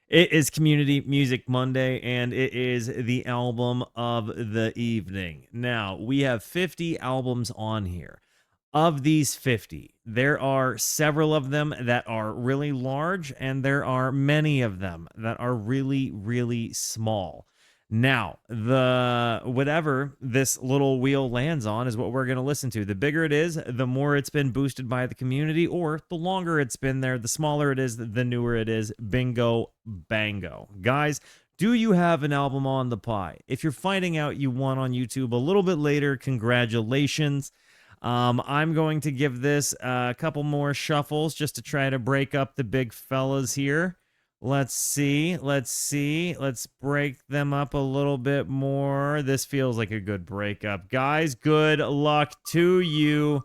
It is Community Music Monday, and it is the album of the evening. Now, we have 50 albums on here. Of these 50, there are several of them that are really large, and there are many of them that are really, really small. Now, the whatever this little wheel lands on is what we're going to listen to. The bigger it is, the more it's been boosted by the community, or the longer it's been there, the smaller it is, the newer it is. Bingo, bango. Guys, do you have an album on the pie? If you're finding out you won on YouTube a little bit later, congratulations. I'm going to give this a couple more shuffles just to try to break up the big fellas here. Let's see. Let's break them up a little bit more. This feels like a good breakup. Guys, good luck to you.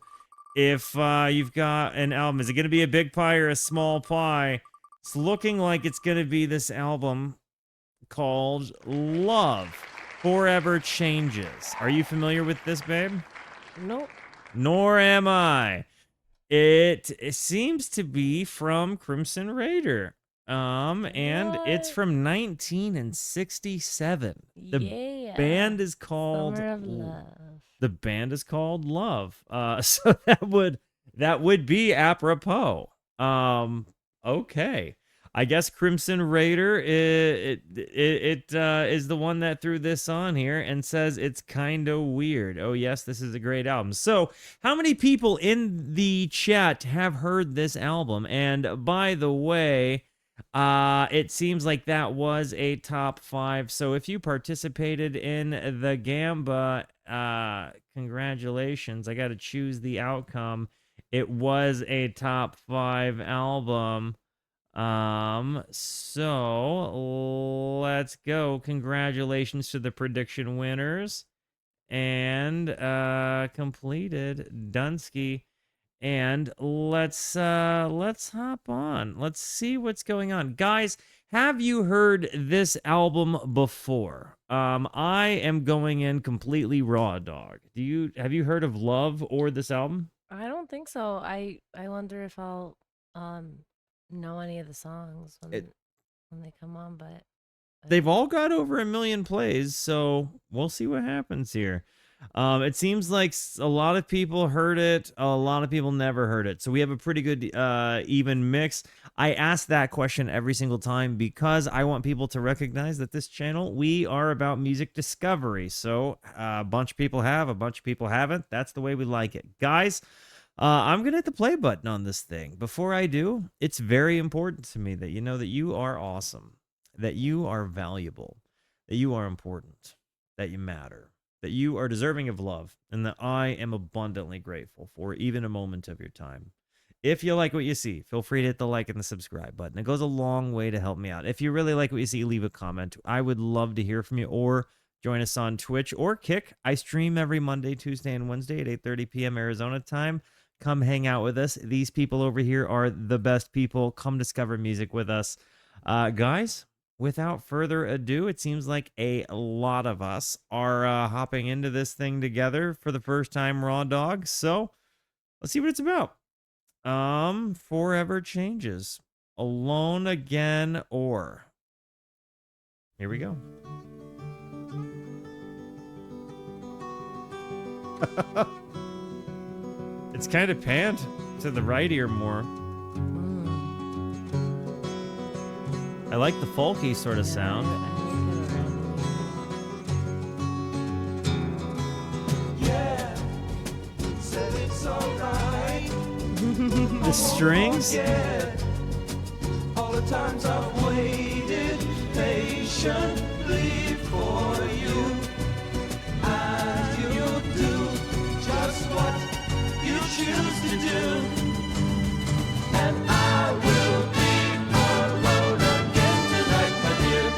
If you've got an album, is it going to be a big pie or a small pie? It's looking like it's going to be this album called Love Forever Changes. Are you familiar with this, babe? Nope. Nor am I. It seems to be from Crimson Raider. And it's from 1967. The band is called Summer of Love. The band is called Love. So that would be apropos. Okay. I guess Crimson Raider is the one that threw this on here and says it's kind of weird. Oh yes, this is a great album. So, how many people in the chat have heard this album? And by the way, it seems like that was a top 5. So if you participated in the Gamba, congratulations. I got to choose the outcome. It was a top 5 album. So let's go. Congratulations to the prediction winners. And completed Dunsky. And let's hop on. Let's see what's going on. Guys, have you heard this album before? I am going in completely raw dog. Have you heard of Love or this album? I don't think so. I wonder if I'll know any of the songs when they come on, but they've all got over 1 million plays, so we'll see what happens here. It seems like a lot of people heard it, a lot of people never heard it. So we have a pretty good even mix. I ask that question every single time because I want people to recognize that this channel, we are about music discovery. So a bunch of people have, a bunch of people haven't. That's the way we like it. Guys, I'm going to hit the play button on this thing. Before I do, it's very important to me that you know that you are awesome, that you are valuable, that you are important, that you matter, that you are deserving of love, and that I am abundantly grateful for even a moment of your time. If you like what you see, feel free to hit the like and the subscribe button. It goes a long way to help me out. If you really like what you see, leave a comment. I would love to hear from you, or join us on Twitch or Kick. I stream every Monday, Tuesday, and Wednesday at 8:30 p.m. Arizona time. Come hang out with us. These people over here are the best people. Come discover music with us. Guys, without further ado, it seems like a lot of us are hopping into this thing together for the first time, raw dog. So let's see what it's about. Forever Changes. Alone Again, or here we go. It's kind of panned to the right ear more. I like the folky sort of sound. Yeah, said it's alright. The strings. All the times I've waited patiently for you, and you'll do just what you choose to do, and I will be alone again tonight, my dear.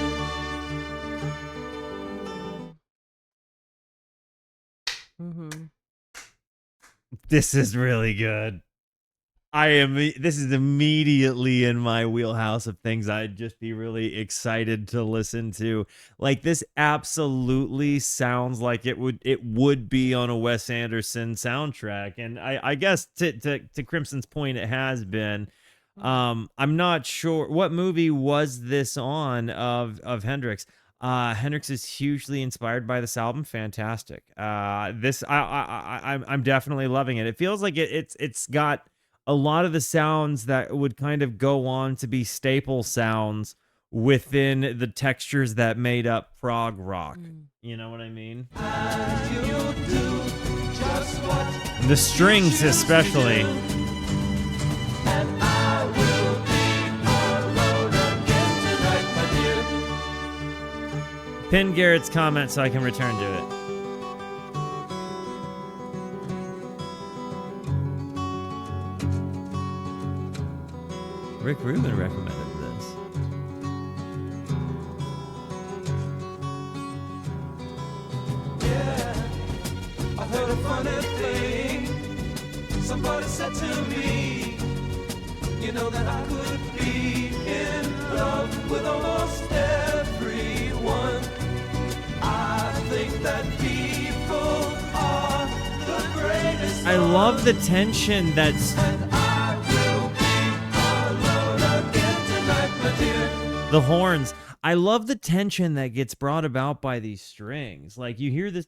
This is really good. This is immediately in my wheelhouse of things I'd just be really excited to listen to. Like, this absolutely sounds like it would be on a Wes Anderson soundtrack. And I guess to Crimson's point, it has been. I'm not sure what movie was this on of Hendrix. Hendrix is hugely inspired by this album. Fantastic. This I'm definitely loving it. It feels like it's got a lot of the sounds that would kind of go on to be staple sounds within the textures that made up prog rock. You know what I mean? As you do just what The strings especially. and I will be alone again tonight, my dear. Pin Garrett's comment so I can return to it. Rick Rubin recommended this. Yeah, I heard a funny thing. Somebody said to me, you know that I could be in love with almost everyone. I think that people are the greatest. I love the tension that's And I will be alone again tonight, my dear. the horns. I love the tension that gets brought about by these strings. Like you hear this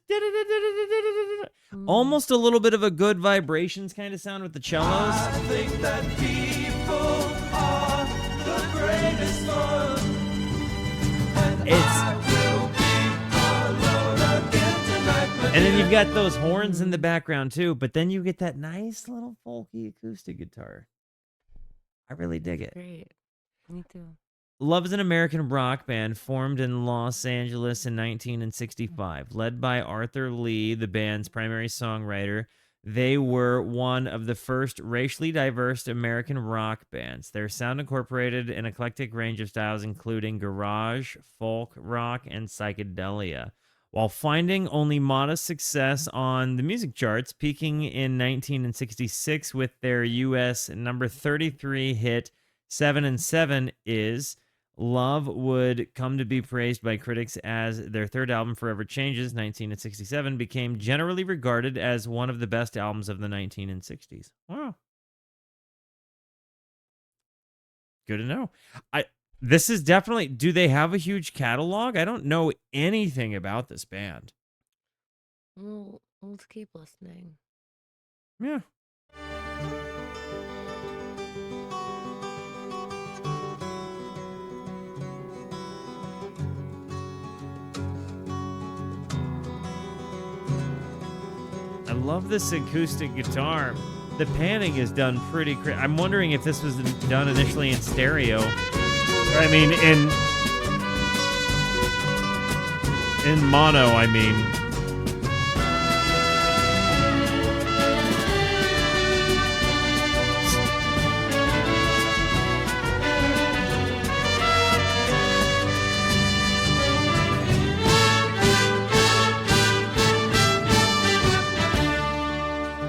almost a little bit of a good vibrations kind of sound with the cellos. I think that people are the greatest fun. And It's I will be alone again tonight, my and then dear. you've got those horns in the background too, but then you get that nice little folky acoustic guitar. I really dig it. Great. Me too. Love is an American rock band formed in Los Angeles in 1965. Led by Arthur Lee, the band's primary songwriter, they were one of the first racially diverse American rock bands. Their sound incorporated an eclectic range of styles, including garage, folk rock, and psychedelia. While finding only modest success on the music charts, peaking in 1966 with their U.S. number 33 hit 7 and 7 is... Love would come to be praised by critics as their third album, Forever Changes, 1967, became generally regarded as one of the best albums of the 1960s. Wow. Good to know. This is definitely... Do they have a huge catalog? I don't know anything about this band. Well, let's keep listening. Yeah. I love this acoustic guitar. The panning is done pretty I'm wondering if this was done initially in stereo. I mean, in mono, I mean.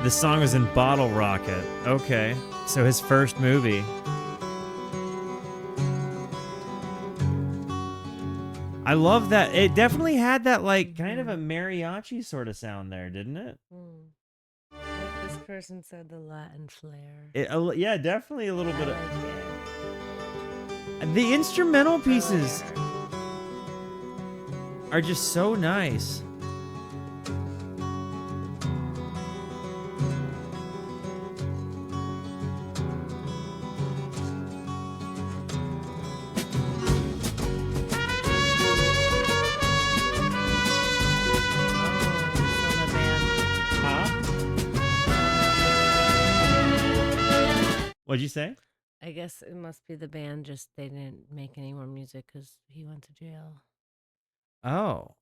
The song was in Bottle Rocket. Okay. So his first movie. I love that. It definitely had that, like, kind of a mariachi sort of sound there, didn't it? Like this person said, the Latin flair. Yeah, definitely a little I bit like of... The instrumental pieces are just so nice. What'd you say? I guess it must be the band, just they didn't make any more music because he went to jail. Oh.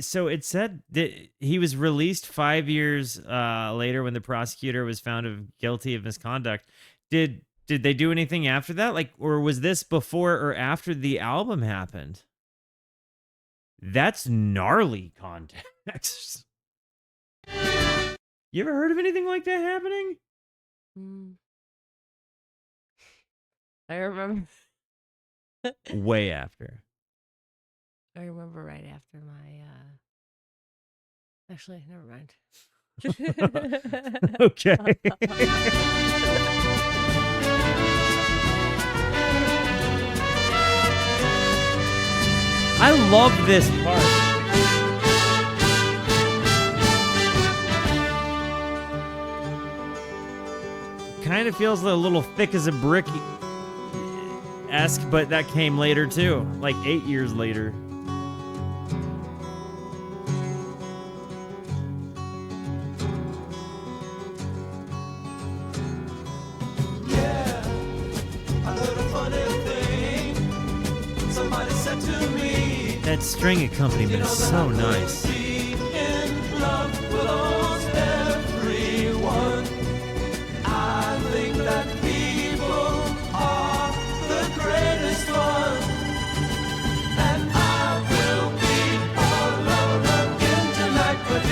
So it said that he was released 5 years later when the prosecutor was found guilty of misconduct. Did they do anything after that? Like, or was this before or after the album happened? That's gnarly context. You ever heard of anything like that happening? I remember. Way after. I remember right after my. Actually, never mind. Okay. I love this part. Kind of feels a little thick as a brick esque, but that came later too, like 8 years later. Yeah, I heard a funny thing. Somebody said to me, That string accompaniment is so nice. be in love with almost everyone. I think that people are the greatest ones. And I will be alone again tonight, but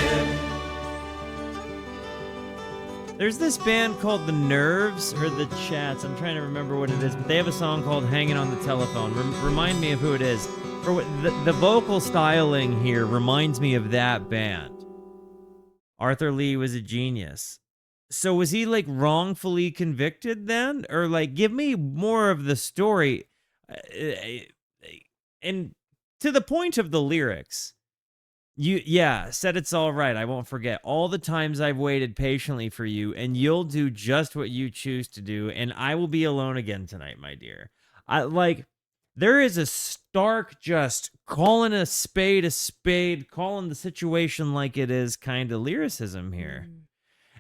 There's this band called The Nerves or The Chats. I'm trying to remember what it is, but they have a song called Hanging on the Telephone. Remind me of who it is. For what, the vocal styling here reminds me of that band. Arthur Lee was a genius. So was he like wrongfully convicted then? Or like, give me more of the story. And to the point of the lyrics, said it's all right. I won't forget all the times I've waited patiently for you, and you'll do just what you choose to do, and I will be alone again tonight, my dear. There is a stark just calling a spade, calling the situation like it is kind of lyricism here.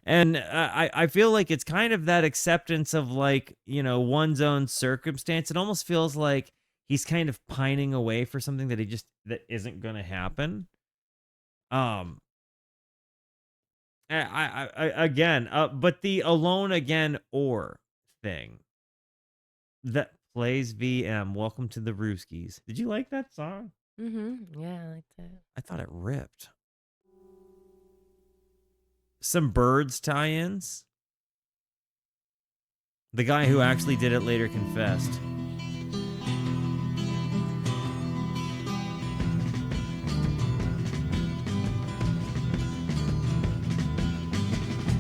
And I feel like it's kind of that acceptance of like, one's own circumstance. It almost feels like he's kind of pining away for something that isn't going to happen. But the alone again or thing that plays VM, Welcome to the Rooskies. Did you like that song? Yeah, I liked it. I thought it ripped. Some Birds tie-ins. The guy who actually did it later confessed.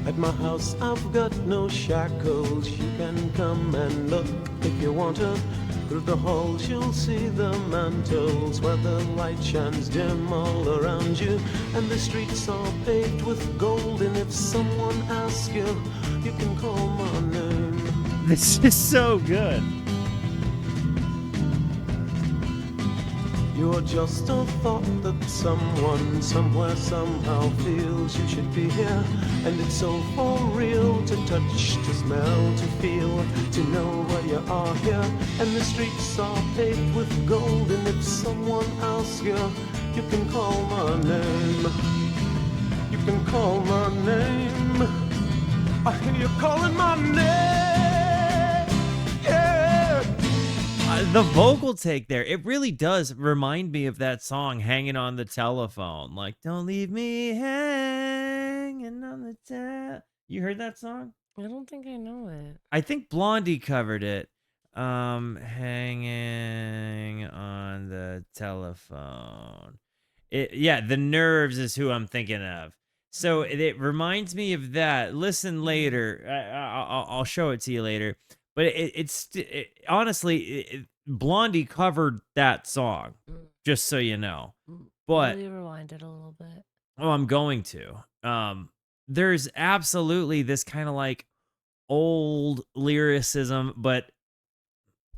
at my house I've got no shackles. You can come and look if you want to. Through the halls you'll see the mantles where the light shines dim all around you. And the streets are paved with gold, and if someone asks you, you can call my name. This is so good. You're just a thought that someone, somewhere, somehow feels you should be here. And it's so for real to touch, to smell, to feel, to know where you are here. And the streets are paved with gold, and if someone asks you, you can call my name. You can call my name. I hear you calling my name. The vocal take there, it really does remind me of that song, Hanging on the Telephone. Like, don't leave me hanging on the telephone. You heard that song? I don't think I know it. I think Blondie covered it. Hanging on the telephone. The Nerves is who I'm thinking of. So it reminds me of that. Listen later. I'll show it to you later. But honestly, Blondie covered that song, just so you know. But will you rewind it a little bit? Oh, I'm going to. There's absolutely this kind of like old lyricism, but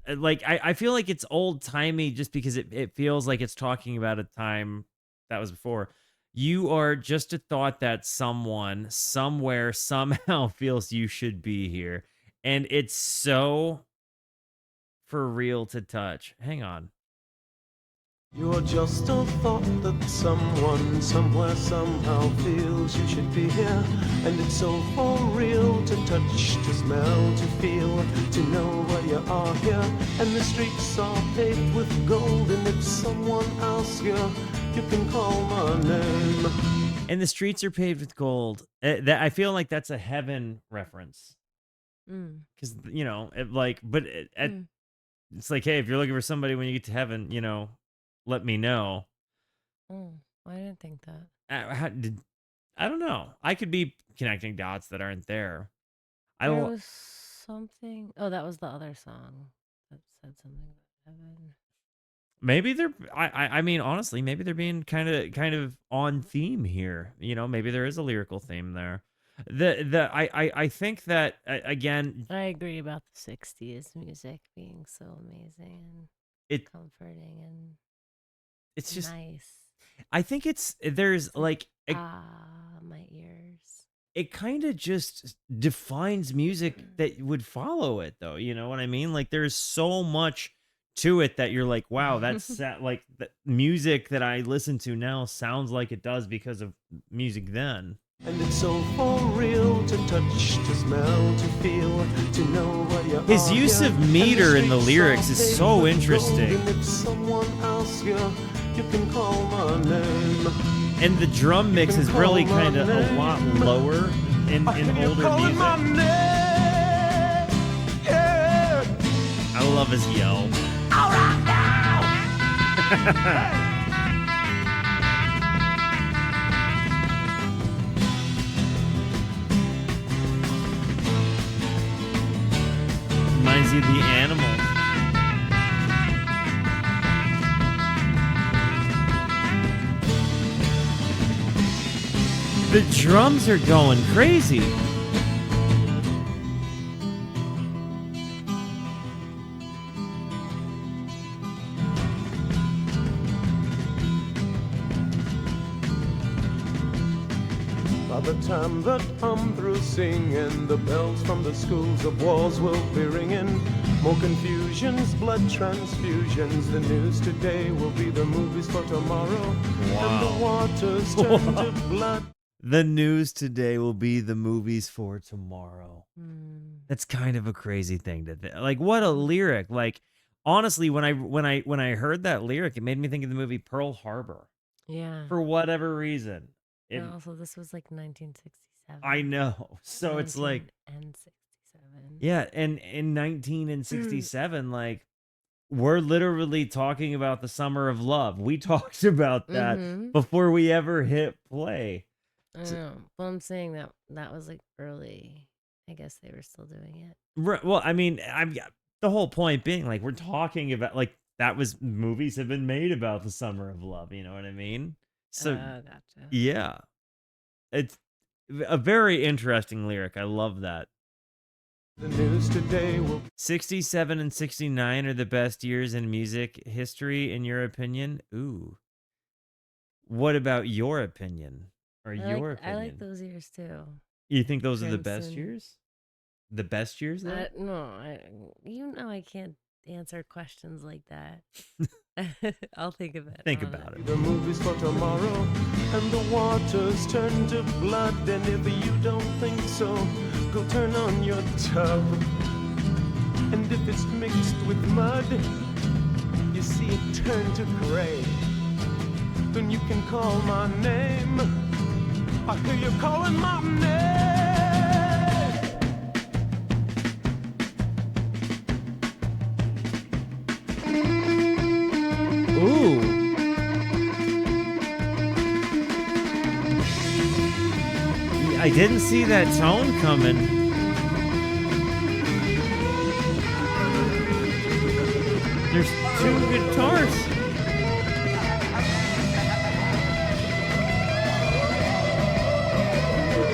like I feel like it's old timey just because it feels like it's talking about a time that was before. You are just a thought that someone somewhere somehow feels you should be here. And it's so for real to touch. Hang on. You're just a thought that someone, somewhere, somehow feels you should be here. And it's so for real to touch, to smell, to feel, to know where you are here. And the streets are paved with gold, and if someone asks you, you can call my name. And the streets are paved with gold. I feel like that's a Heaven reference. Because it's like, hey, if you're looking for somebody when you get to heaven, let me know. I didn't think that. I don't know. I could be connecting dots that aren't there. There was something. Oh, that was the other song that said something about heaven. Maybe they're I mean, honestly, maybe they're being kind of on theme here. You know, maybe there is a lyrical theme there. I think that again, I agree about the 60s music being so amazing and it comforting it's and just nice. I think there's It's like, like my ears. it kind of just defines music that would follow it, though. You know what I mean? Like there's so much to it that you're like, wow, like the music that I listen to now sounds like it does because of music then. And it's so for real to touch, to smell, to feel, to know what you His are use here. of meter in the And lyrics streets is are so paved with interesting. gold, and if someone asks you, you can call my name. And the drum mix is really kind of a lot lower in older calling my music. name. Yeah. I love his yell. All right now. Reminds you of the Animals. The drums are going crazy. By the time that I'm through singing, the bells from the schools of wars will be ringing. More confusions, blood transfusions. The news today will be the movies for tomorrow. And the waters turn to blood. The news today will be the movies for tomorrow. Mm. That's kind of a crazy thing to like. What a lyric! Like, honestly, when I heard that lyric, it made me think of the movie Pearl Harbor Yeah. for whatever reason. It, And also, this was like 1967. I know. So it's like, 1967. yeah, and in 1967, like we're literally talking about the summer of love. We talked about that Mhm. before we ever hit play. I know. But I'm saying that was like early. I guess they were still doing it. Right. Well, I mean, the whole point being like we're talking about like that was movies have been made about the summer of love. You know what I mean? So Gotcha. yeah, it's a very interesting lyric. I love that. The news today will 67 and 69 are the best years in music history, in your opinion? Ooh. What about your opinion? Or your I like opinion? those years too. You think those are the best Crimson. years? The best years, though? No, you know I can't answer questions like that. I'll think of it. Think on about be it. the movies for tomorrow. And the waters turn to blood. And if you don't think so, go turn on your tub. And if it's mixed with mud, you see it turn to gray. Then you can call my name. I hear you calling my name. Ooh. I didn't see that tone coming. There's two guitars.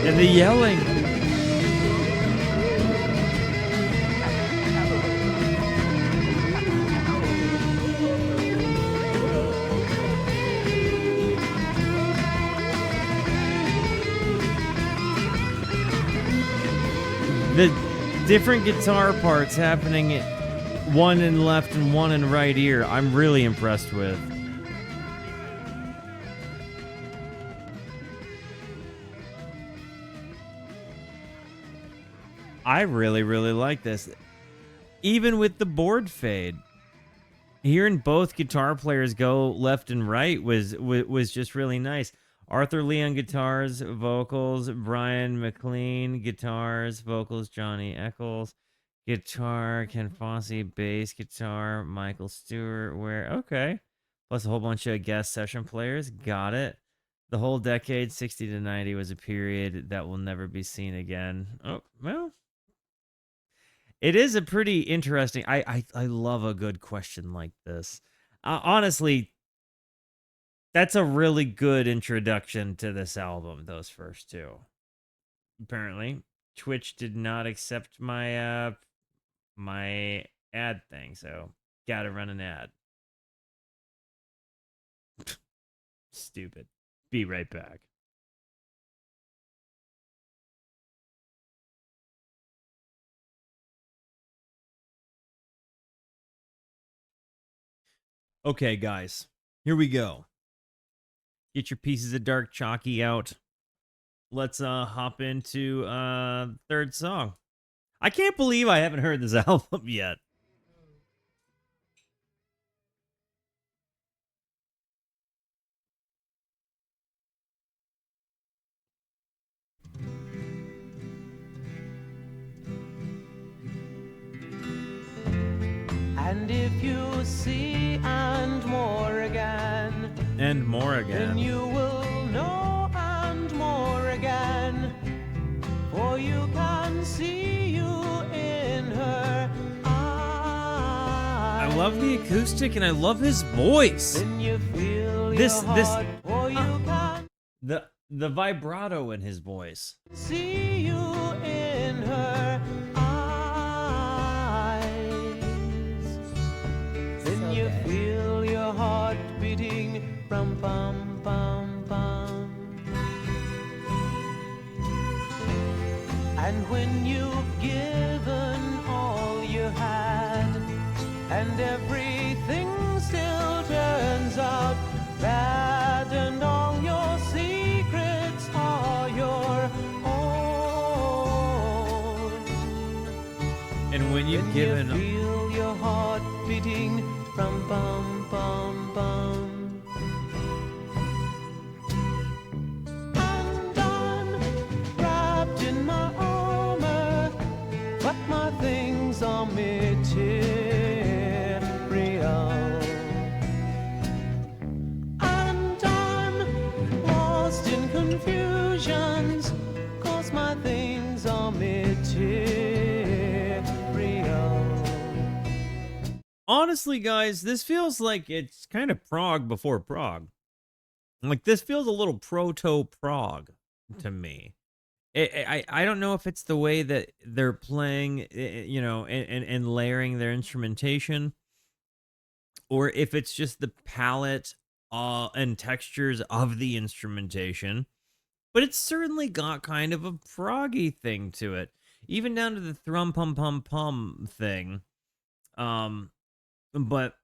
And the yelling. The different guitar parts happening, one in left and one in right ear, I'm really impressed with. I really, really like this. Even with the board fade, hearing both guitar players go left and right was just really nice. Arthur Lee on guitars, vocals, Brian McLean, guitars, vocals, Johnny Eccles, guitar, Ken Fosse, bass guitar, Michael Stewart, okay. Plus a whole bunch of guest session players, got it. The whole decade, 60 to 90, was a period that will never be seen again. Oh, well. It is a pretty interesting, I love a good question like this. Honestly, that's a really good introduction to this album, those first two. Apparently, Twitch did not accept my ad thing, so gotta run an ad. Stupid. Be right back. Okay, guys, here we go. Get your pieces of dark chalky out. Let's hop into third song. I can't believe I haven't heard this album yet. And if you see Andmoreagain, And more then again. you will know Andmoreagain, for you can see you in her eyes. I love the acoustic and I love his voice. Then you feel This- your this- heart, for you can The vibrato in his voice. see you in her eyes. Then So you good. feel your heart beating, rum bum bum bum. And when you've given all you had, and everything still turns out bad, and all your secrets are your own. And when you've Then given you feel your heart beating, rum bum bum bum. And I'm wrapped in my armor, but my things are material. And I'm lost in confusions, 'cause my things are material. honestly, guys, this feels like it's kind of prog before prog. Like this feels a little proto prog to me. I don't know if it's the way that they're playing, you know, and layering their instrumentation, or if it's just the palette and textures of the instrumentation. But it's certainly got kind of a proggy thing to it, even down to the thrum pum pum pum thing. But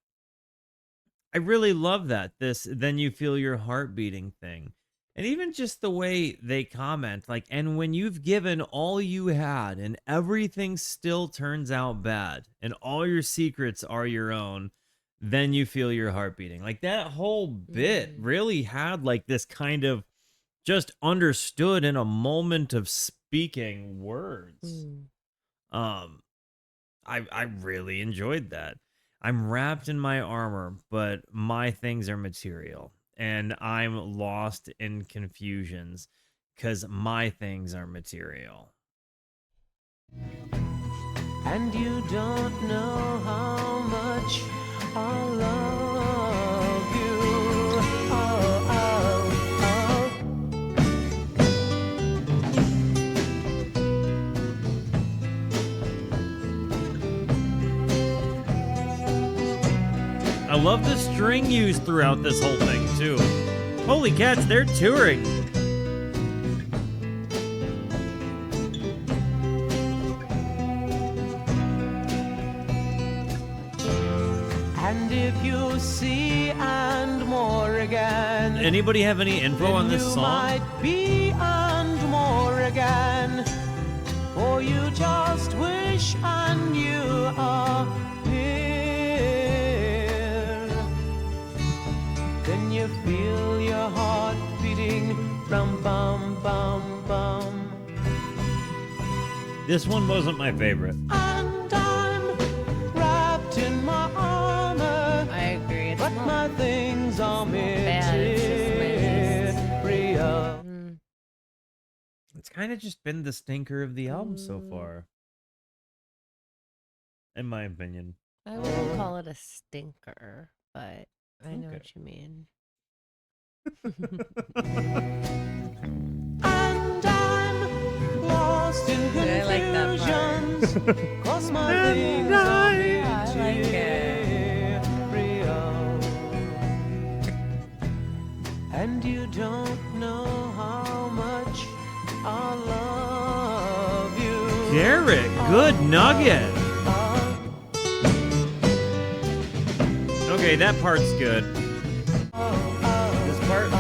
I really love that. This then you feel your heart beating thing. And even just the way they comment, like, and when you've given all you had and everything still turns out bad and all your secrets are your own, then you feel your heart beating. Like that whole bit really had like this kind of just understood in a moment of speaking words. I really enjoyed that. I'm wrapped in my armor, but my things are material, and I'm lost in confusions because my things are material. And you don't know how much I love you. Oh, oh, I love the string used throughout this whole thing too. Holy cats, they're touring. And if you see Andmoreagain, Anybody have any info then on this you song? might be Andmoreagain, or you just wish and you are here. Then you feel your heart beating, rum bum bum bum. This one wasn't my favorite. And I'm wrapped in my armor, I agree. It's but not my things are bad, it's just my taste. material. It's kind of just been the stinker of the album so far, in my opinion. I wouldn't call it a stinker. but I know Okay. what you mean. And I'm lost in I like that part. confusions, 'cause my And things are I like it. material. And you don't know how much I love you. Garrett, good nugget. Okay, that part's good. This part.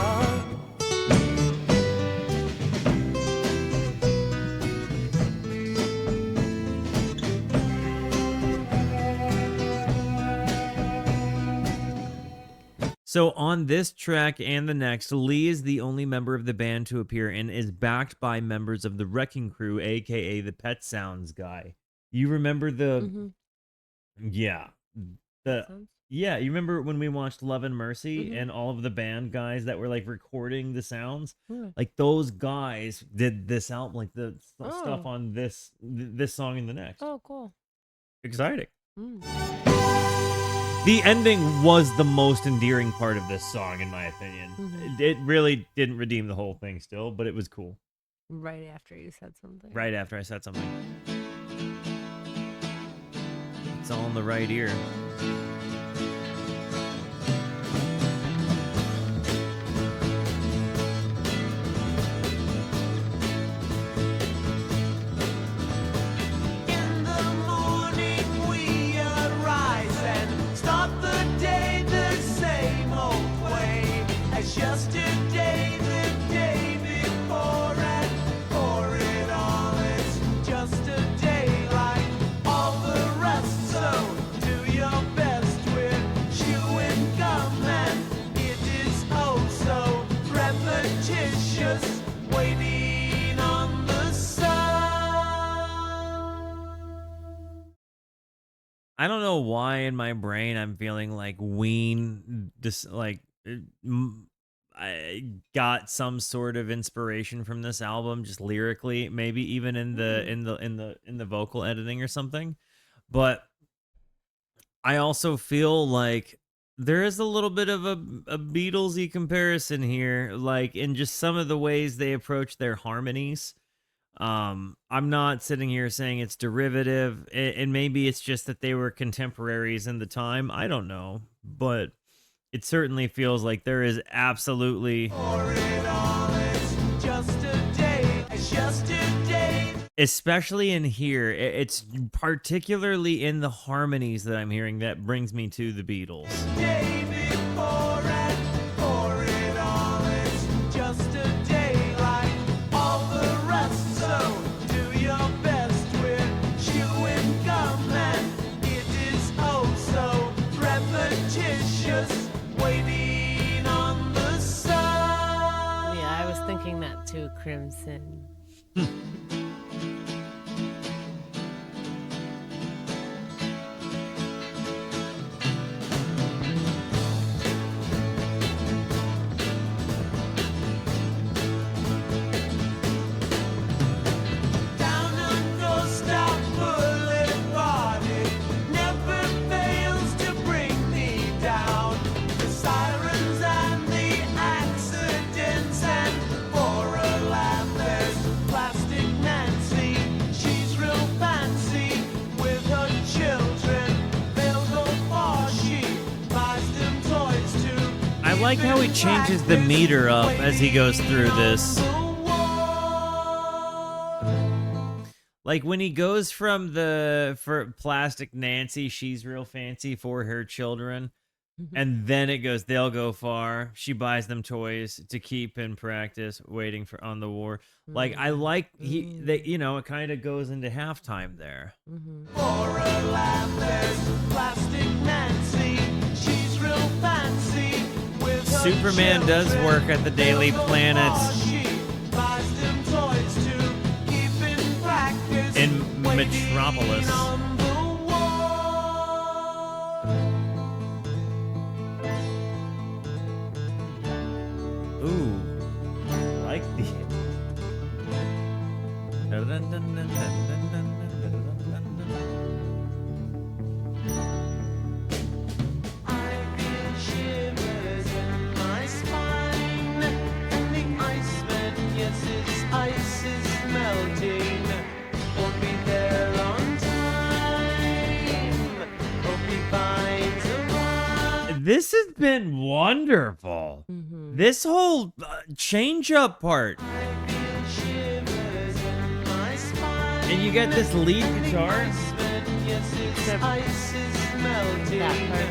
So on this track and the next, Lee is the only member of the band to appear and is backed by members of the Wrecking Crew, aka the Pet Sounds guy. You remember the yeah. The Sounds- yeah, you remember when we watched Love and Mercy Mhm. and all of the band guys that were like recording the sounds? Yeah. Like those guys did this album, like the stuff Oh. on this song and the next. Oh, cool. Exciting. Mm. The ending was the most endearing part of this song, in my opinion. Mhm. It really didn't redeem the whole thing still, but it was cool. Right after you said something. Right after I said something. It's all in the right ear. In the morning we arise and start the day the same old way as yesterday, the day before, and for it all it's just a day like all the rest. So do your best with chewing gum, and it is oh so repetitious, waiting on the sun. I don't know why in my brain I'm feeling like Ween I got some sort of inspiration from this album just lyrically, maybe even in the vocal editing or something. But I also feel like there is a little bit of a Beatlesy comparison here, like in just some of the ways they approach their harmonies. I'm not sitting here saying it's derivative, and maybe it's just that they were contemporaries in the time. I don't know, but it certainly feels like there is absolutely, For it all, it's just a day, it's just a day. especially in here, it's particularly in the harmonies that I'm hearing that brings me to the Beatles. Day before, and for it all, it's just a day like all the rest. So do your best with chewing gum, and it is oh so repetitious, waiting on the sun. Yeah, I was thinking that too, Crimson. Down on Ghost Boulevard, it never fails to bring me down. The sirens and the accidents, and for a laugh, there's Plastic Nancy. She's real fancy with her children. They'll go far, she buys them toys too. I like how he changes the meter up as he goes through this. Like when he goes from for Plastic Nancy, she's real fancy for her children. And then it goes, they'll go far. She buys them toys to keep in practice, waiting for on the war. Like I like that, you know, it kind of goes into halftime there. For a laugh, there's Plastic Nancy. She's real fancy with her Superman does children. work at the Daily They'll go Planet far, she buys them toys to keep in practice, in waiting Metropolis. on the wall. Ooh, I like the. I've been This has been wonderful. Mm-hmm. This whole change up part. And you get this lead guitar. That part.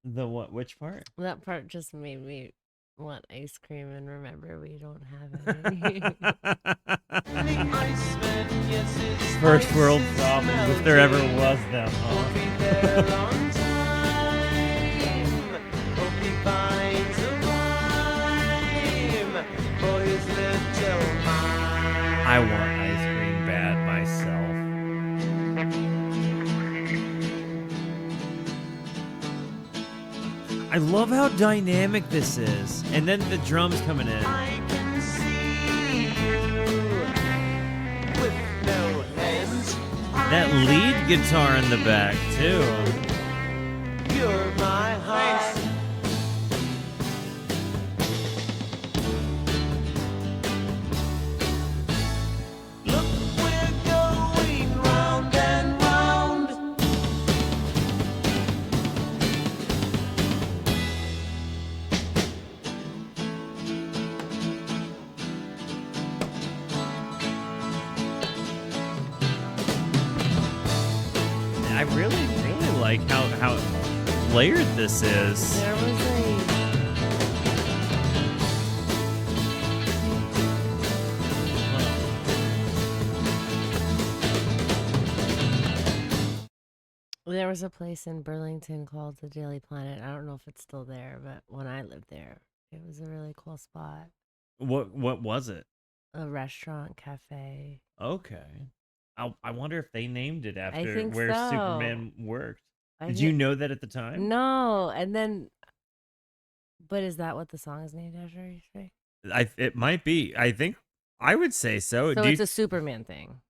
The what? Which part? That part just made me want ice cream and remember we don't have any. First world problems, if there ever was them, huh? I want ice cream bad myself. I love how dynamic this is. And then the drums coming in. I can see you with no hands. That lead guitar in the back, too. You're my heart. Look, we're going round and round. I really like how layered this is. There was a place in Burlington called the Daily Planet. I don't know if it's still there, but when I lived there, it was a really cool spot. What was it? A restaurant cafe. Okay. I wonder if they named it after think where so. Superman worked. I Did you thi- know that at the time? No, and then, but is that what the song is named after? You say? It might be. I think I would say so. So Do you- it's a Superman thing.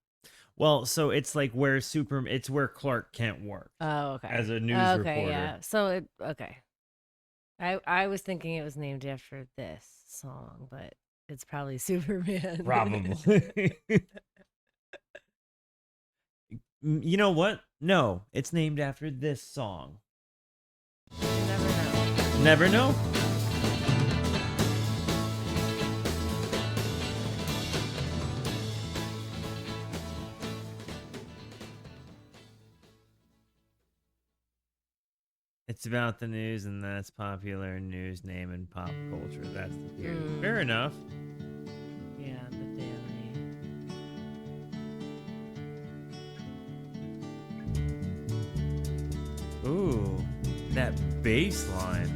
well, so it's like where it's where Clark Kent worked Oh, okay. as a news okay, reporter. yeah. So okay. I was thinking it was named after this song, but it's probably Superman. Probably. You know what? No, it's named after this song. You never know. Never know. It's about the news, and that's popular news name in pop culture. That's the theory. Fair enough. Yeah, the Daily. Ooh, that bass line.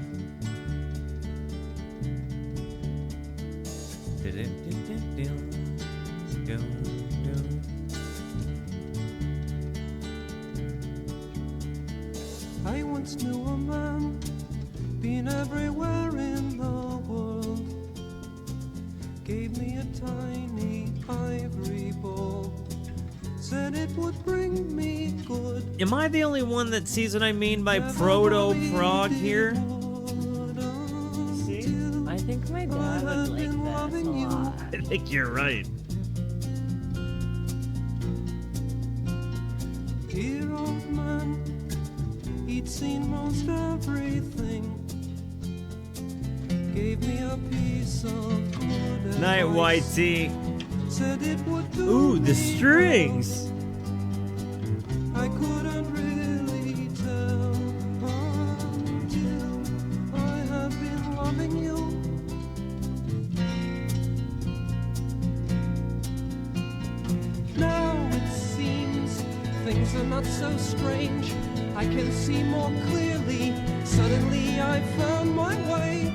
I once knew a man, been everywhere in the world. Gave me a tiny ivory ball, said it would bring me good. Am I the only one that sees what I mean by proto-prog here? See? I think my dad would like this a lot. I think you're right. Dear old man, he'd seen most everything. Gave me a piece of good Night, advice. YT. Said it would do Ooh, the me strings. well. I couldn't really tell until I had been loving you. Now it seems things are not so strange. I can see more clearly. Suddenly I found my way.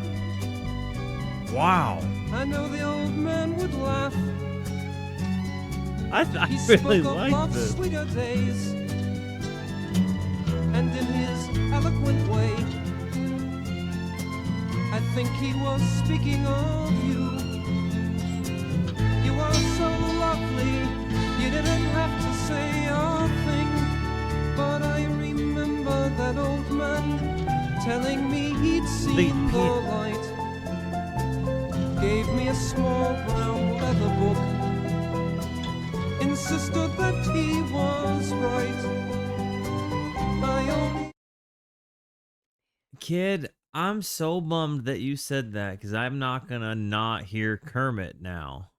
Wow. I know the old man would laugh. I He really spoke of like love's this. sweeter days, and in his eloquent way, I think he was speaking of you. You are so lovely, you didn't have to say a thing, but I remember that old man telling me he'd seen the light. Gave me a small brown leather book, insisted that he was right. Kid, I'm so bummed that you said that because I'm not gonna not hear Kermit now.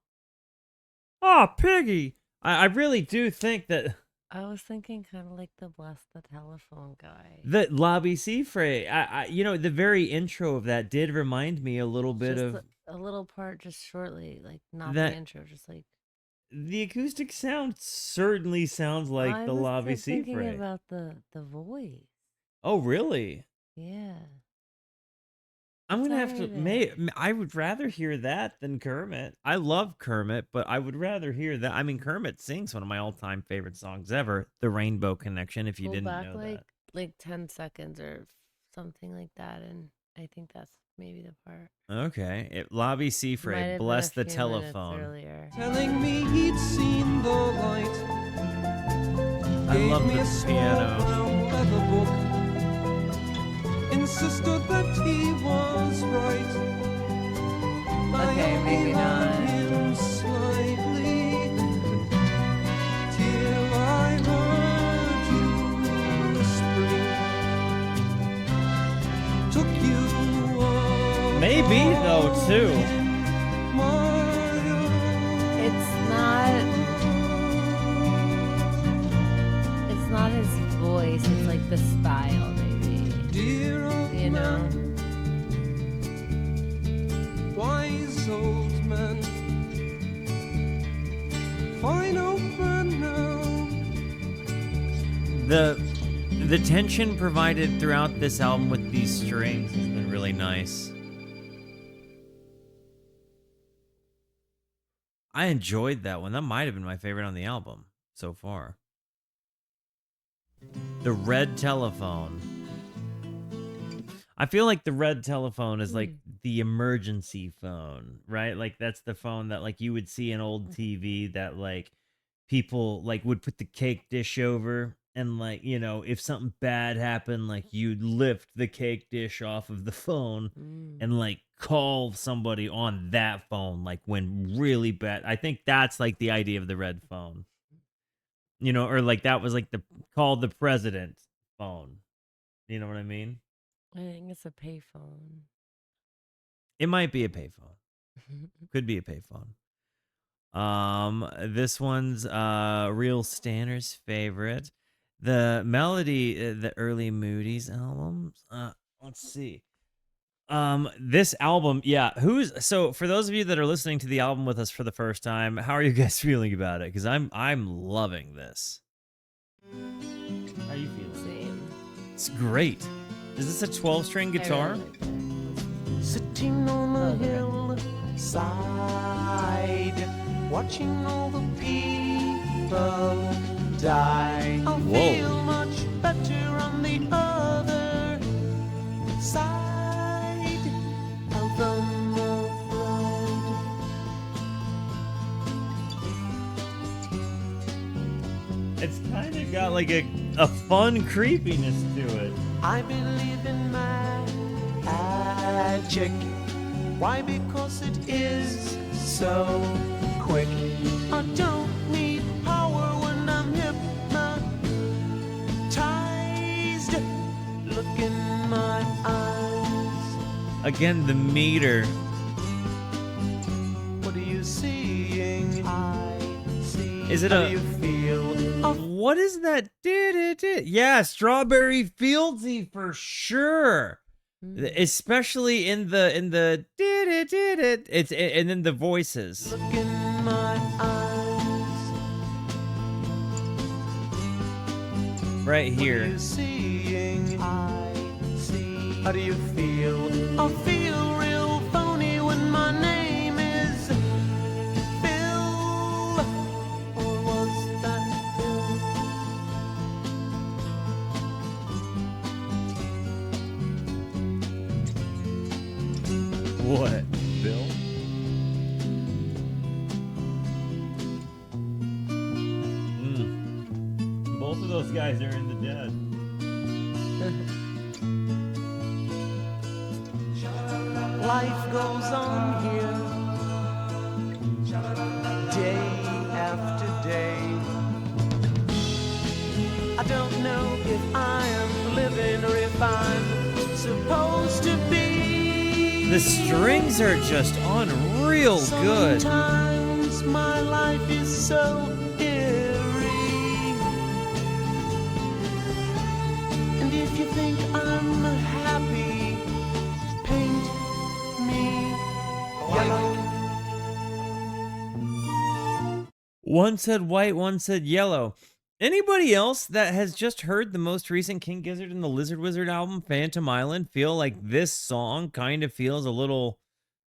Oh, Piggy! I really do think that I was thinking kind of like the Bless the Telephone guy. the Lobby Seafray, the very intro of that did remind me a little bit Just of a little part, just shortly, like not the that. intro, just like. The acoustic sound certainly sounds like I the was Lobby thinking Seafray. about the voice. Oh, really? Yeah. I'm It's gonna have to. alright. I would rather hear that than Kermit. I love Kermit, but I would rather hear that. I mean, Kermit sings one of my all-time favorite songs ever, "The Rainbow Connection." If you Pull didn't back know that. like 10 seconds or something like that, and I think that's maybe the part. Okay, Lobby Might Seafray, have been bless a the few minutes telephone. earlier. telling me he'd seen the light. I Gave love me the a small piano. brown leather book. Insisted that he was right. Okay, I maybe only not. heard him slightly till I heard you whispering. Took you Maybe though too. in my It's not his voice, it's like the style, maybe. dear old You know? wise old man, fine old man now. The tension provided throughout this album with these strings has been really nice. I enjoyed that one. That might have been my favorite on the album so far. The red telephone. I feel like the red telephone is like the emergency phone, right? Like that's the phone that like you would see in old TV that like people like would put the cake dish over and like, if something bad happened, like you'd lift the cake dish off of the phone and like call somebody on that phone like when really bad. I think that's like the idea of the red phone. Or like that was like the call the president phone. You know what I mean? I think it's a payphone. It might be a payphone. Could be a payphone. This one's Real Stanner's favorite. The melody, the early Moody's albums. Let's see. This album, yeah. So for those of you that are listening to the album with us for the first time, how are you guys feeling about it? Because I'm loving this. How are you feeling? Same. It's great. Is this a 12-string guitar? I really like that. Sitting on the hillside, watching all the people die. I'll Whoa. feel much better on the other side of the road. It's kind of got like a fun creepiness to it. I believe in magic. Why? Because it is so quick. I don't need power when I'm hypnotized. Look in my eyes. Again, the meter. What are you seeing? I see. Is it How a- do you feel? What is that? Yeah, Strawberry Fieldsy for sure. Especially in the it's and then the voices. Look in my eyes. Right What are here. you seeing? I see. How do you feel? I feel real phony when my name is Phil. Or was that Phil? What? Bill? Both of those guys are in the dead. Life goes on here, day after day. I don't know if I am living or if I'm supposed to be. The strings are just unreal good. Sometimes my life is so eerie. And if you think I'm happy, paint me yellow. One said white, one said yellow. Anybody else that has just heard the most recent King Gizzard and the Lizard Wizard album, Phantom Island, feel like this song kind of feels a little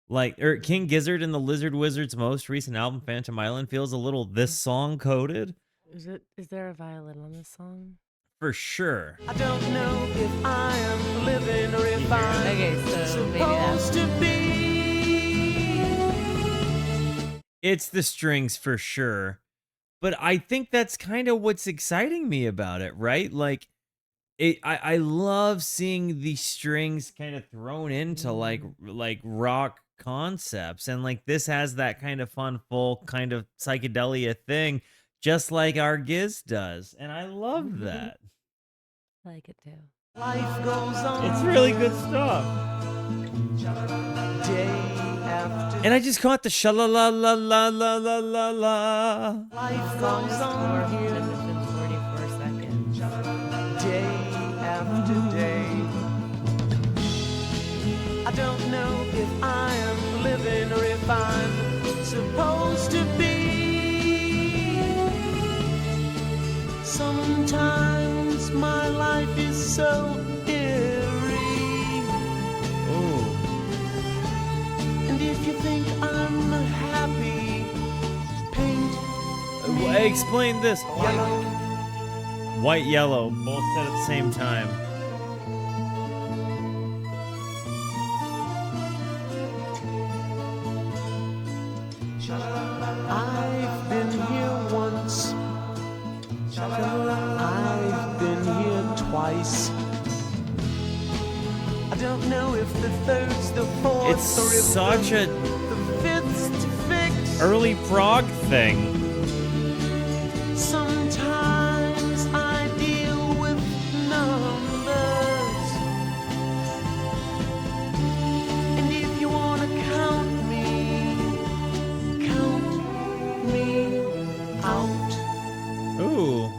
like, or King Gizzard and the Lizard Wizard's most recent album, Phantom Island, feels a little this song coded? Is there a violin on this song? For sure. I don't know if I am living or if I'm Okay, so maybe that's supposed to be. It's the strings for sure. But I think that's kind of what's exciting me about it, right? Like, I love seeing these strings kind of thrown into like rock concepts, and like this has that kind of fun folk kind of psychedelia thing, just like our Giz does, and I love that. I like it too. Life goes on. It's really good stuff. Day after And I just caught the sha-la-la la la la la la la. life Song goes is 4 on here. minutes and 44 seconds. Day after day. I don't know if I am living or if I'm supposed to be. Sometimes my life is so eerie. Ooh. And if you think I'm happy, paint Explain this. yellow. White, yellow, both said at the same time. I've been here once. I've been here twice. I don't know if the third's the fourth It's or if such a the fifth's to fix. early prog thing. Sometimes I deal with numbers. And if you wanna count me out. Ooh.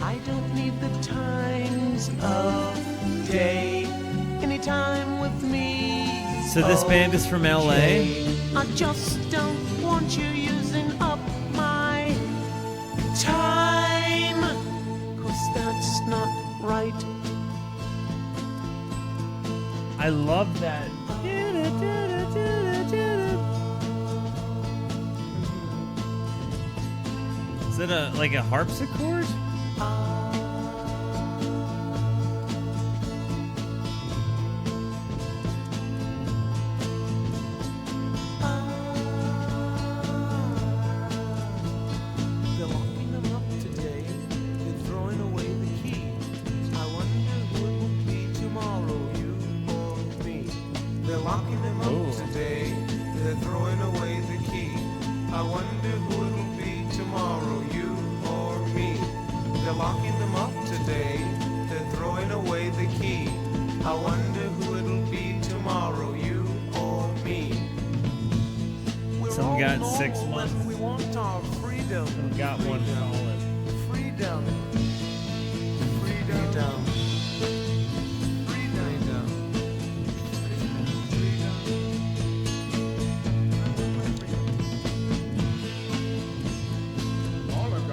I don't need the times of day. Anytime with me. So this band is from LA? okay. I just don't want you using up my time. 'Cause that's not right. I love that. Is it like a harpsichord? They're locking them up today. They're throwing away the key. I wonder who it will be tomorrow, you or me. They're locking them up Ooh. today. They're throwing away the key. I wonder who it will be tomorrow, you or me. They're locking them up today. They're throwing away the key. I wonder who it'll be tomorrow, you or me. We're Some all got normal 6 when months. we want our freedom. Some got one Freedom. solid. Freedom. Freedom. Freedom.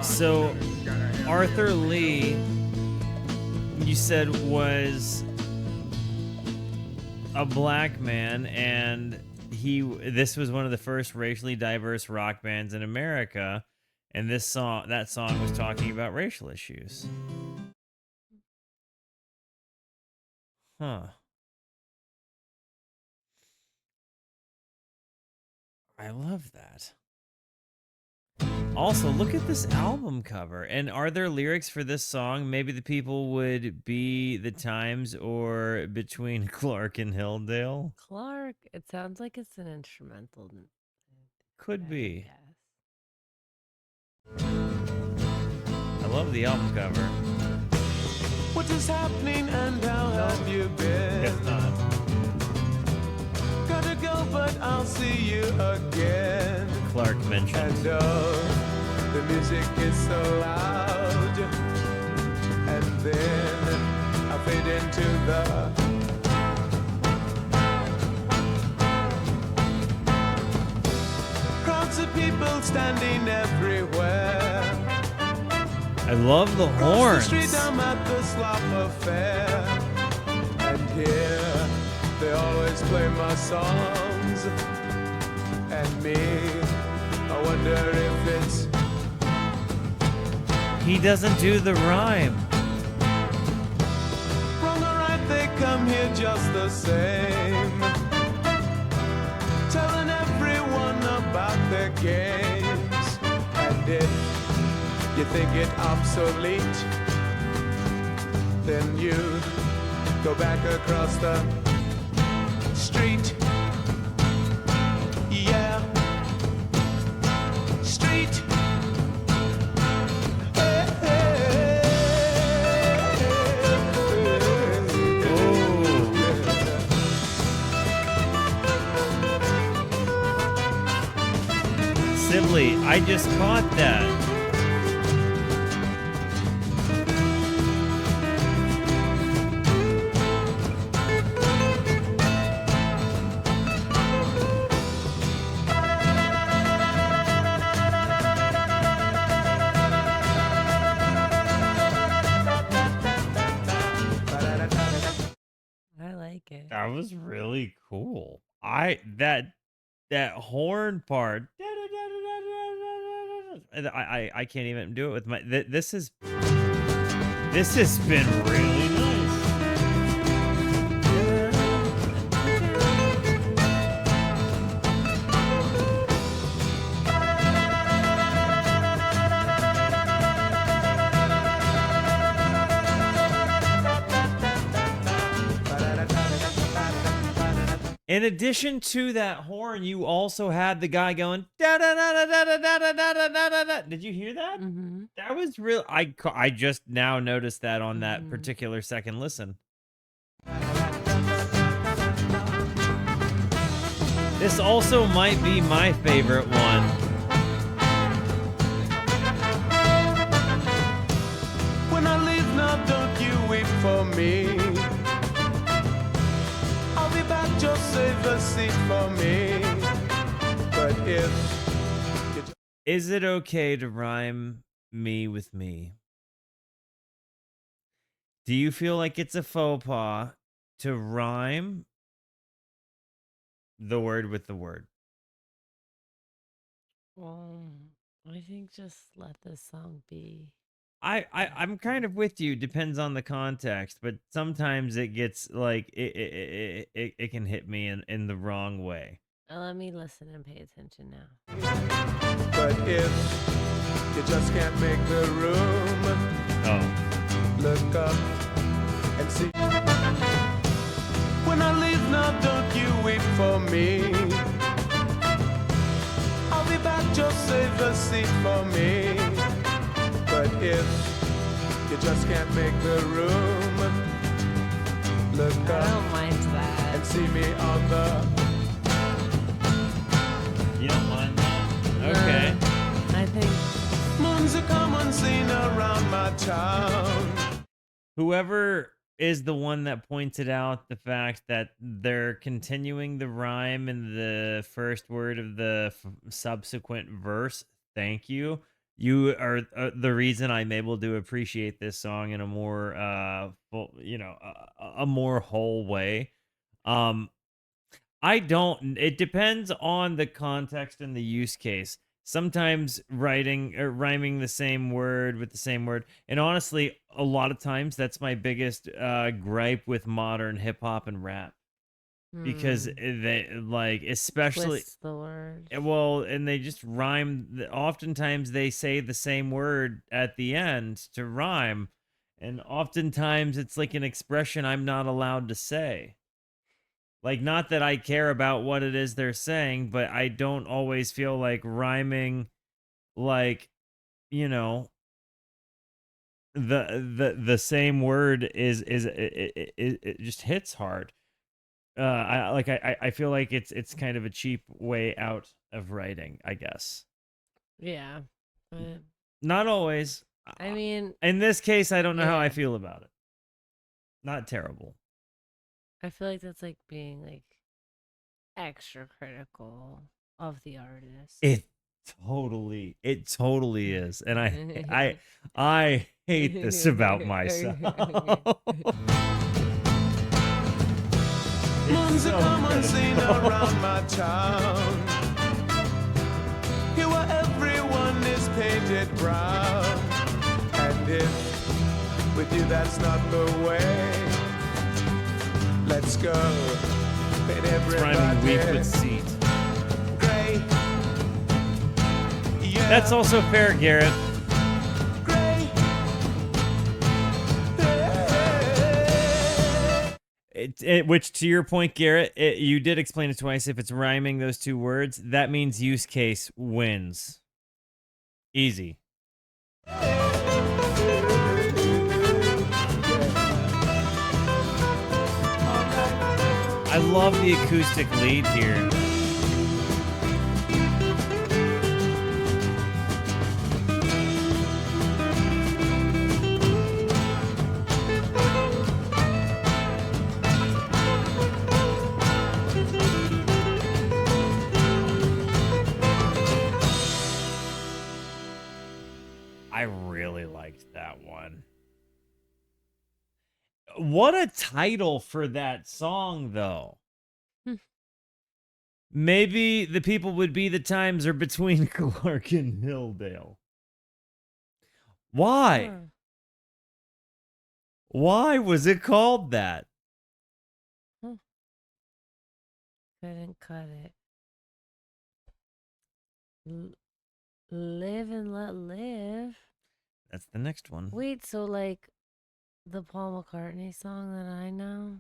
So Arthur Lee, you said, was a black man, and this was one of the first racially diverse rock bands in America, and that song was talking about racial issues. Huh. I love that. Also, look at this album cover. And are there lyrics for this song? Maybe the people would be the times or between Clark and Hilldale. Clark, it sounds like it's an instrumental. Could I be. guess. I love the album cover. What is happening and how have you been? If not. Gotta go, but I'll see you again. Clark mentioned. And oh, the music is so loud. And then I fade into the crowds of people standing everywhere. I love the Across the horns. street, I'm at the slop affair. And here they always play my songs. And me, I wonder if it's He doesn't do the rhyme. wrong or right, they come here just the same. Telling everyone about their games. And if you think it obsolete, then you go back across the street. Yeah. Street. Hey, hey, Sibley, I just caught that. I like it. That was really cool. That horn part. I can't even do it with my. This has been really nice. In addition to that horn, you also had the guy going da da da da da da da da da da da da. Did you hear that? Mm-hmm. That was real. I just now noticed that on that Mhm. particular second listen. This also might be my favorite one. When I leave now, don't you weep for me. I'll be back, just save a seat for me. But if you Is it okay to rhyme me with me? Do you feel like it's a faux pas to rhyme the word with the word? Well, I think just let this song be. I'm kind of with you. Depends on the context, but sometimes it gets like it can hit me in the wrong way. Let me listen and pay attention now. But if you just can't make the room, Oh, look up and see. When I leave now, don't you weep for me. I'll be back, just save a seat for me. But if you just can't make the room, look I up don't mind that. and see me on the you don't mind that? Okay. I think moon's a common scene around my town. Whoever is the one that pointed out the fact that they're continuing the rhyme in the first word of the subsequent verse, thank you. You are the reason I'm able to appreciate this song in a more full, a more whole way. I don't. It depends on the context and the use case. Sometimes writing or rhyming the same word with the same word, and honestly, a lot of times that's my biggest gripe with modern hip hop and rap because they like, especially twist the word. well, and they just rhyme. Oftentimes they say the same word at the end to rhyme, and oftentimes it's like an expression I'm not allowed to say. Like, not that I care about what it is they're saying, but I don't always feel like rhyming, like, you know, the same word it just hits hard. I feel like it's kind of a cheap way out of writing, I guess. Yeah. But, Not always. I mean, In this case, I don't know how I Yeah. feel about it. Not terrible. I feel like that's like being like extra critical of the artist. It totally is. And I hate this about myself. Moon's a common scene around my town. Here where everyone is painted brown. And if with you that's not the way, let's go. Paint Rhyming weak everybody with seat. gray. Yeah, That's also fair, Garrett. gray. Which, to your point, Garrett, you did explain it twice. If it's rhyming those two words, that means use case wins. Easy. I love the acoustic lead here. I really liked that one. What a title for that song, though. Maybe the people would be the times are between Clark and Hilldale. Why? Huh. Why was it called that? Couldn't cut it. Live and let live. That's the next one. Wait, so like the Paul McCartney song that I know,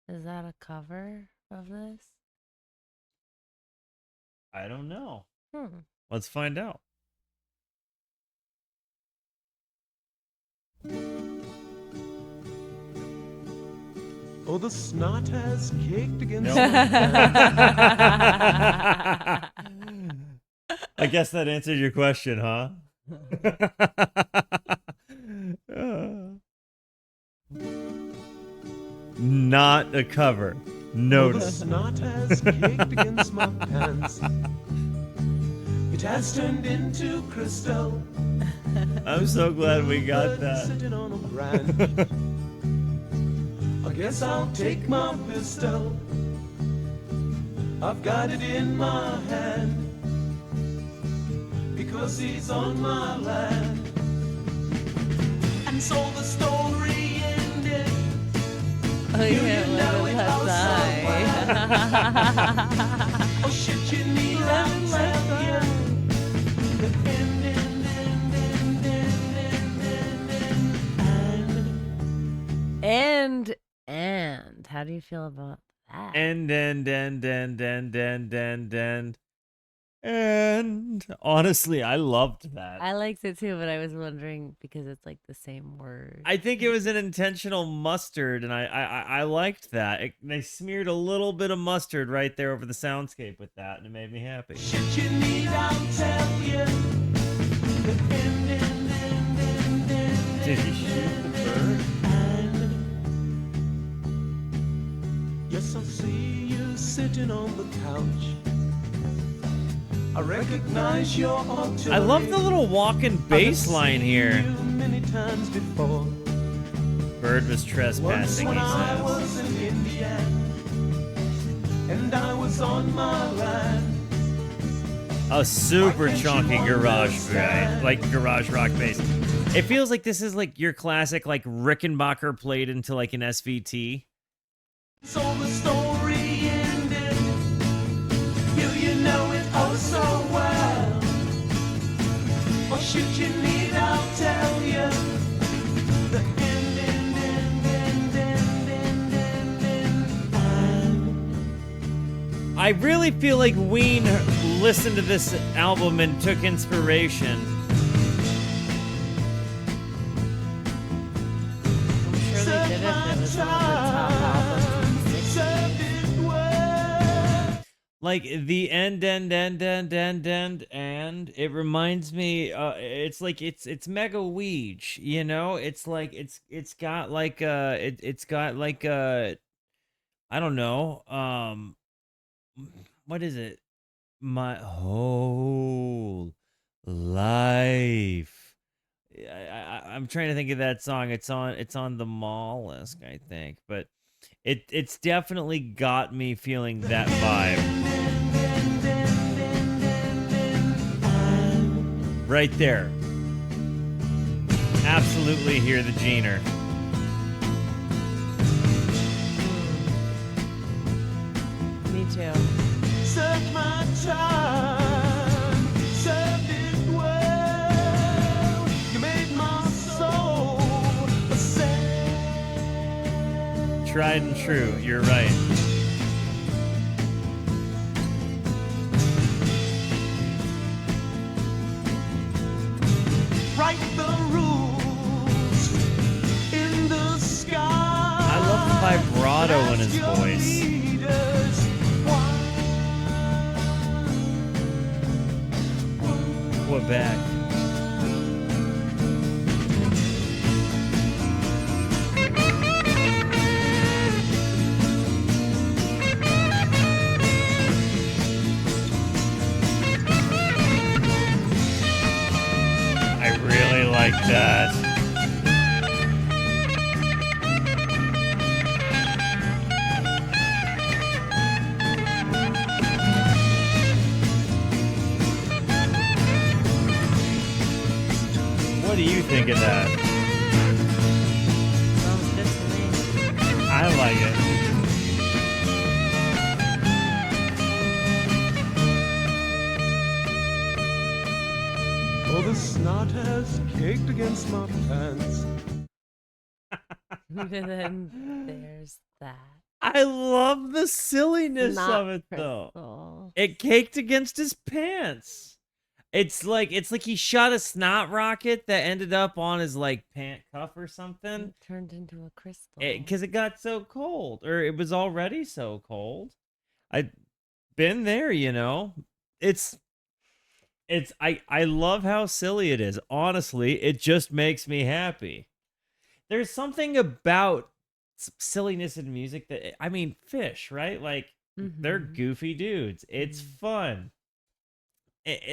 is that a cover of this? I don't know. Hmm. Let's find out. Oh, the snot has caked against No. my I guess that answered your question, huh? Not a cover. Oh, the Notice. snot has caked against my pants. It has turned into crystal. I'm so glad we got that. Sitting on a branch. I guess I'll take my pistol. I've got it in my hand. Because he's on my land. And so the story ended. Oh, You yeah, know it let all us die. Oh shit, you need I'll tell you. The end, And how do you feel about that? And honestly, I loved that. I liked it too, but I was wondering because it's like the same word. I think it was an intentional mustard, and I liked that. They smeared a little bit of mustard right there over the soundscape with that, and it made me happy. shit you need, I'll tell you. The end, Did he shoot the bird? yes, I see you sitting on the couch. I recognize your artillery. I love the little walking bass line here. Many times before. Bird was Once trespassing, he when I says. was an Indian, and I was on my land. A super chunky garage, right? Like garage rock bass. It feels like this is like your classic, like Rickenbacker played into like an SVT. So the story ended. You know it oh so well. Or should you need, I'll tell you. The end. I really feel like Ween listened to this album and took inspiration. I'm sure they did if it was one of the top albums in the 60s. Like the end, and it reminds me. It's like it's mega Ouija, you know. It's like it's got like it's got like I don't know. What is it? My whole life. I'm trying to think of that song. It's on the Mollusk, I think, but it's definitely got me feeling that vibe. Right there. Absolutely hear the Jeaner. Me too. Served my time, served it well. You made my soul a sail. Tried and true. You're right. Write the rules in the sky. I love the vibrato in his voice. Quebec. I really like that. What do you think of that? Sounds good to me. I like it. Oh, the snot has caked against my pants. And then there's that. I love the silliness Not of it though. Crystal. It caked against his pants. It's like he shot a snot rocket that ended up on his like pant cuff or something. It turned into a crystal. Because it got so cold, or it was already so cold. I've been there, you know. I love how silly it is. Honestly, it just makes me happy. There's something about silliness in music that, I mean, Fish, right? Like they're Mhm. goofy dudes. It's Mhm. fun.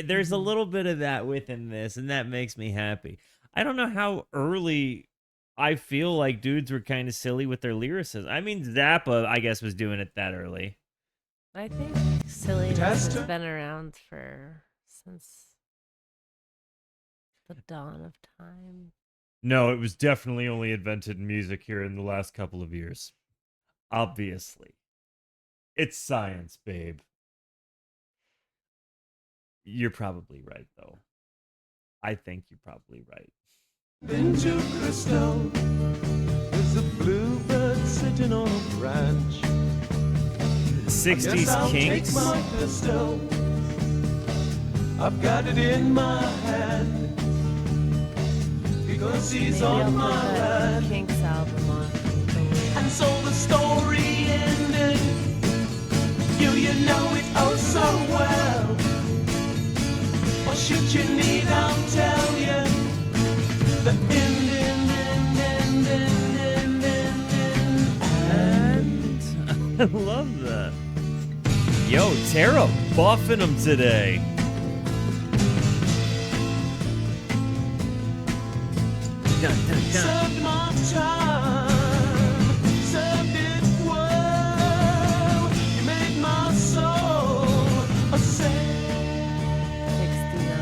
There's a Mhm. little bit of that within this, and that makes me happy. I don't know how early I feel like dudes were kind of silly with their lyricism. I mean, Zappa, I guess, was doing it that early. I think silliness has Tester. been around since the dawn of time. No, it was definitely only invented in music here in the last couple of years. Obviously. It's science, babe. You're probably right, though. I think you're probably right. Into crystal, there's a bluebird sitting on a branch. 60s Yes, I'll Kinks. take my pistol. I've got it in my hand because he's Maybe I'll on my put the land. Kinks album on. And so the story ended. You know it oh so well. Or should you need, I'll tell you. The end. I love that. Yo, Tara buffing them today. Dun, dun, dun. Served my time, served it well. You made my soul a sail. 69.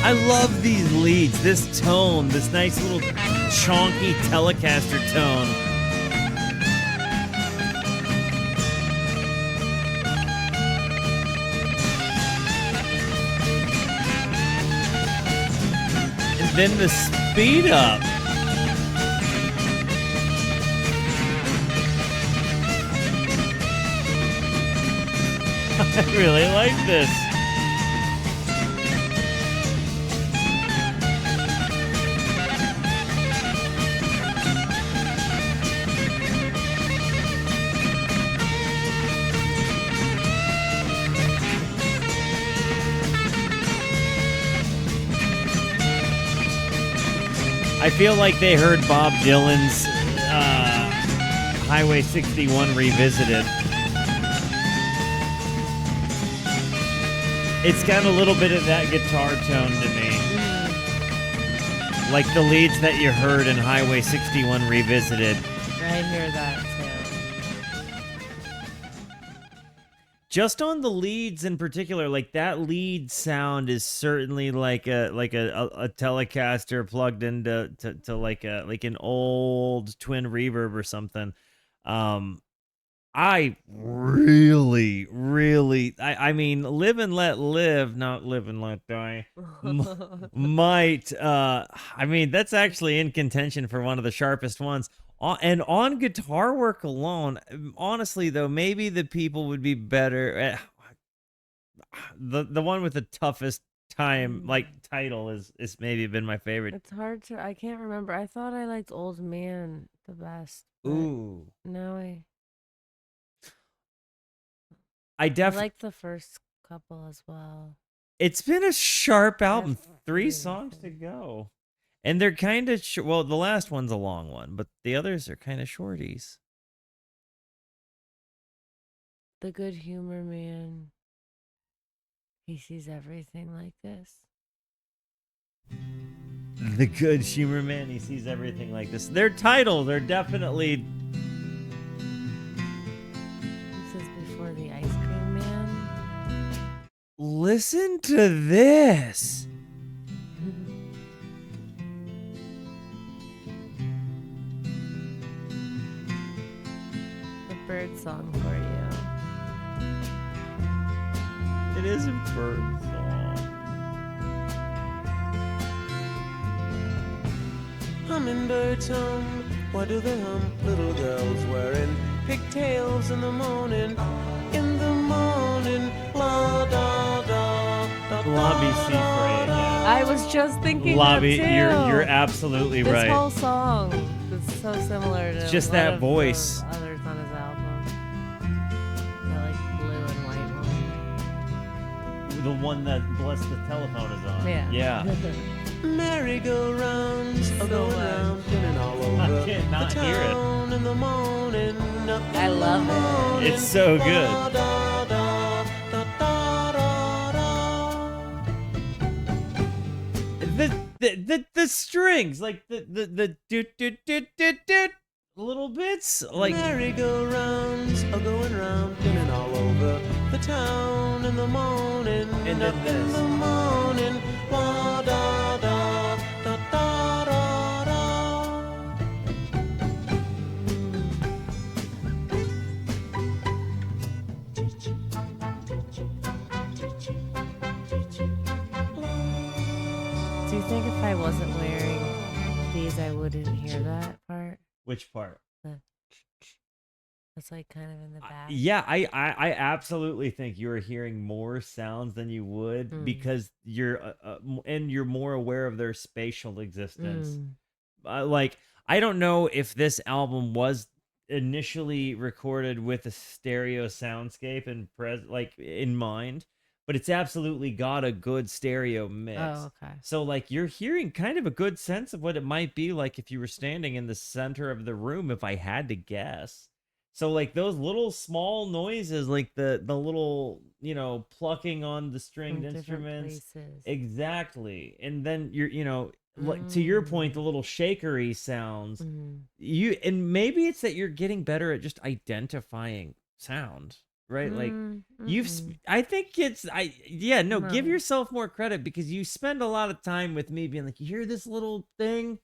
I love these leads, this tone, this nice little chonky Telecaster tone. then the speed up. I really like this. I feel like they heard Bob Dylan's Highway 61 Revisited. It's got a little bit of that guitar tone to me. Like the leads that you heard in Highway 61 Revisited. I hear that too. Just on the leads in particular, like that lead sound is certainly like a Telecaster plugged into to like an old twin reverb or something. I really, I mean, Live and Let Live, not Live and Let Die, might, I mean, that's actually in contention for one of the sharpest ones. And on guitar work alone, honestly, though, maybe the people would be better at the one with the toughest time, like, title is maybe been my favorite. It's hard to, I can't remember. I thought I liked Old Man the best. Ooh. No, I I like the first couple as well. It's been a sharp album. That's 3 really songs to good. go. And they're kind of well, the last one's a long one, but the others are kind of shorties. The Good Humor Man. He sees everything like this. The Good Humor Man, he sees everything like this. Their titles are definitely. This is before the Ice Cream Man. Listen to this. The bird song for you. It is a bird song. Hummingbirds hum, why do they hum? Little girls wearing pigtails in the morning. In the morning, la da da da. Lobby Seafray again. I was just thinking Lobby, that too. you're absolutely this right. This whole song is so similar to It's just a lot that of voice. the others on his album. The like blue and white one. The one that Bless the Telephone is on. Yeah. Merry-go-rounds are So going much. round, spinning all over I can't not the hear it. town in the morning. Up in I love the it. morning, It's so good. la da da da da da da. The strings, like the do do do do do little bits, like Merry-go-rounds are going round, spinning all over the town in the morning. And up then in this. the morning, la da da da da da da. Do you think if I wasn't wearing these, I wouldn't hear that part? which part? That's like kind of in the back. Yeah, I absolutely think you're hearing more sounds than you would because you're and you're more aware of their spatial existence. Like, I don't know if this album was initially recorded with a stereo soundscape and like in mind, but it's absolutely got a good stereo mix. Oh, okay. So like you're hearing kind of a good sense of what it might be like if you were standing in the center of the room, if I had to guess. So like those little small noises, like the little, plucking on the stringed From different instruments. places. Exactly. And then you're, like, to your point, the little shakery sounds. And maybe it's that you're getting better at just identifying sound, right? Like I think give yourself more credit because you spend a lot of time with me being like, you hear this little thing?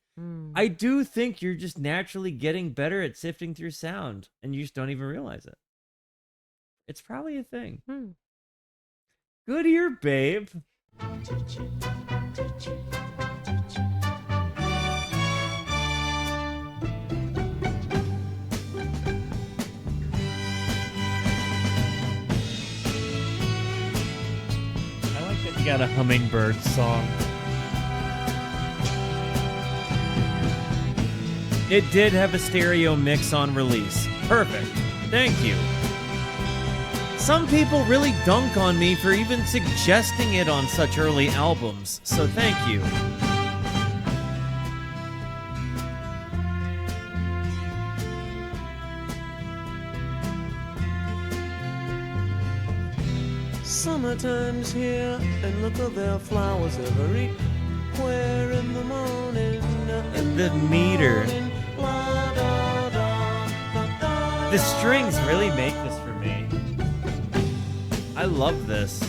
I do think you're just naturally getting better at sifting through sound and you just don't even realize it. It's probably a thing. Good ear, babe. got a hummingbird song. It did have a stereo mix on release. Perfect. Thank you. Some people really dunk on me for even suggesting it on such early albums, so thank you. Summertime's here, and look at their flowers everywhere in the morning. The meter. The strings really make this for me. I love this.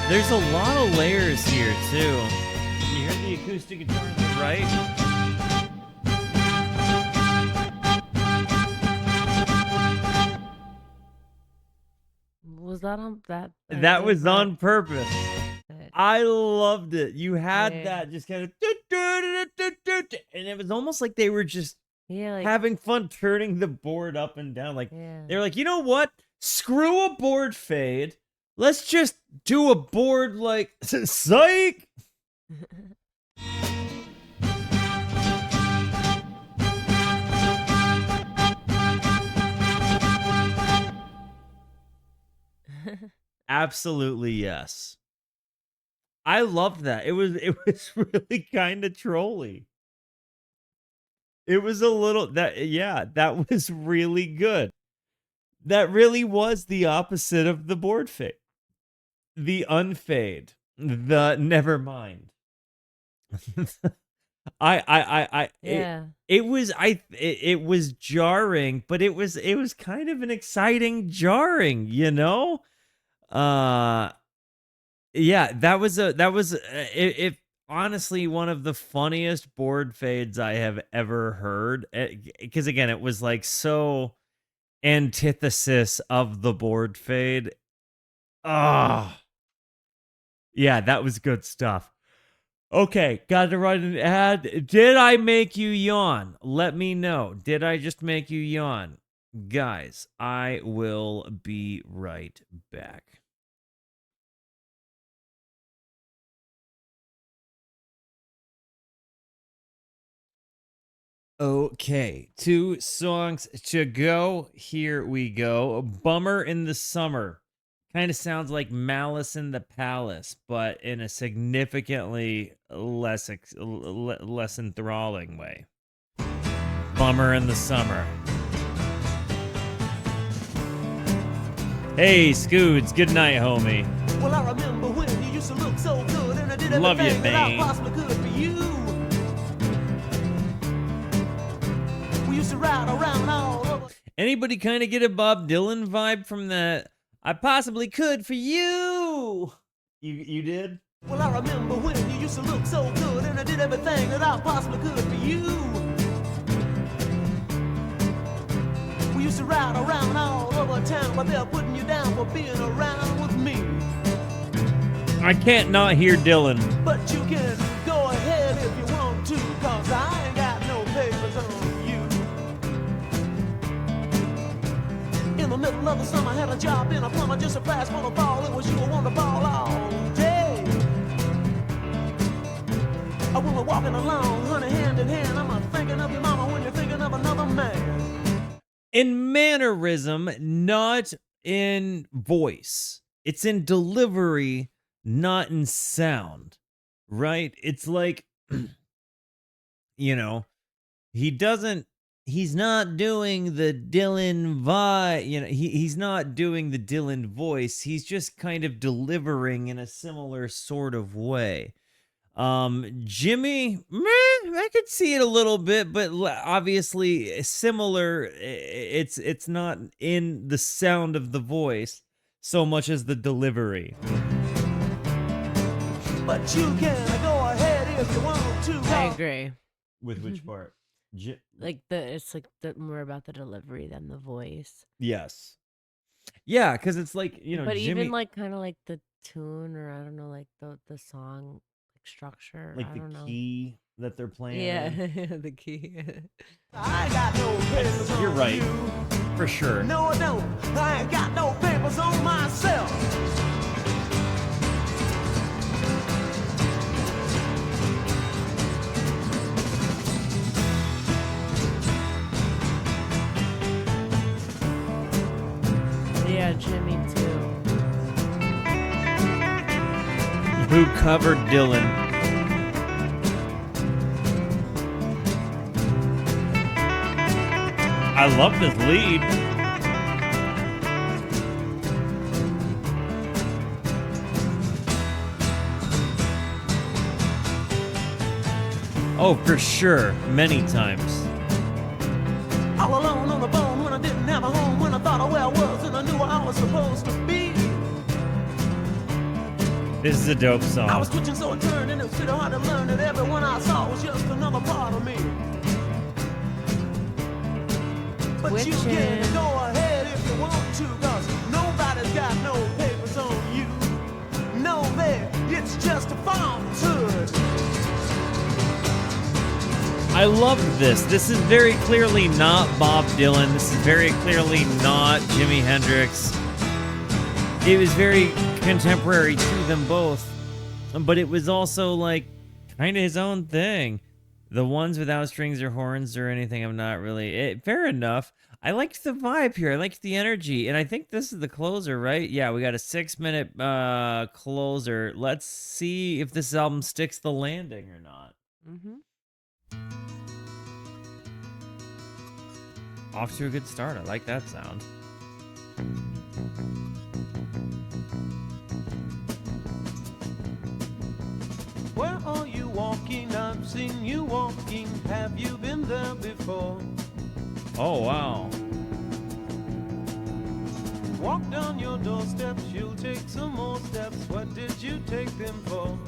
There's a lot of layers here, too. Can you hear the acoustic guitar on the right? Was that on that? That was on purpose. Good. I loved it. You had Yeah. that just kind of... And it was almost like they were just Yeah, like having fun turning the board up and down. Like, yeah. they were like, you know what? Screw a board fade. Let's just do a board like... Psych! Absolutely yes. I loved that. It was really kind of trolly. It was a little that was really good. That really was the opposite of the board fade. The unfade. The never mind. Yeah. It was jarring, but it was kind of an exciting jarring, you know? Yeah, that was if honestly one of the funniest board fades I have ever heard, because again, it was like so antithesis of the board fade. Ah, yeah, that was good stuff. Okay, got to write an ad. Did I make you yawn? Let me know. Did I just make you yawn? Guys, I will be right back. Okay, 2 songs to go. Here we go. Bummer in the Summer. Kind of sounds like Malice in the Palace, but in a significantly less enthralling way. Bummer in the Summer. Hey, Scoots. Good night, homie. Well, I remember when you used to look so good, and I did Love you, everything that I Bane. possibly could for you. We used to ride around all over. Anybody kind of get a Bob Dylan vibe from that? I possibly could for you. You did? Well, I remember when you used to look so good, and I did everything that I possibly could for you. We used to ride around all over town, but they're putting you down for being around with me. I can't not hear Dylan. But you can go ahead if you want to, cause I ain't got no papers on you. In the middle of the summer, I had a job in a plumber, just a flash for the fall. It was you who wanted to ball all day. When we're walking along, honey, hand in hand, I'm thinking of your mama when you're thinking of another man. In mannerism, not in voice. It's in delivery, not in sound. Right? It's like, you know, he's not doing the Dylan vibe, you know, he's not doing the Dylan voice. He's just kind of delivering in a similar sort of way. Jimmy, meh, I could see it a little bit, but obviously similar. It's not in the sound of the voice so much as the delivery. But you can go ahead if you want to. I agree. With which part? Like it's like more about the delivery than the voice. Yes. Yeah, because it's like, But Jimmy, even like kind of like the tune, or I don't know, like the song like structure. like I the don't know. key that they're playing. Yeah, in. the key. I got no papers on You're right. you. For sure. No, I don't. I ain't got no papers on myself. Yeah, Jimmy too. Who covered Dylan? I love this lead. Oh, for sure. Many times. All alone on the bone when I didn't have a home, when I thought of where I was and I knew where I was supposed to be. This is a dope I was song. twitching so it turned and it was pretty hard to learn that everyone I saw was just another part of me. But you can Twitching. go ahead if you want to, cause nobody's got no papers on you. No, it's just a falsehood. I love this. This is very clearly not Bob Dylan. This is very clearly not Jimi Hendrix. It was very contemporary to them both, but it was also like kind of his own thing. The ones without strings or horns or anything, I'm not really. Fair enough. I liked the vibe here. I liked the energy, and I think this is the closer, right? Yeah, we got a 6-minute closer. Let's see if this album sticks the landing or not. Mm-hmm. Off to a good start. I like that sound. Where are you walking? I've seen you walking. Have you been there before? Oh, wow. Walk down your doorsteps, you'll take some more steps. What did you take them for?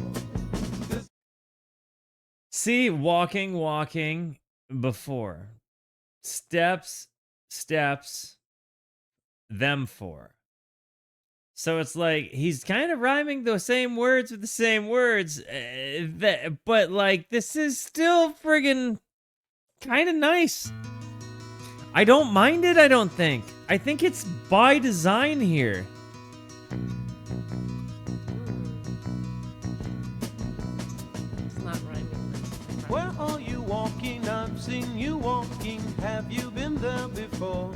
See, walking before. Steps, them for. So it's like he's kind of rhyming the same words with the same words, but like this is still friggin' kind of nice. I don't mind it, I don't think. I think it's by design here. It's not rhyming. Where are you walking? I've seen you walking. Have you been there before?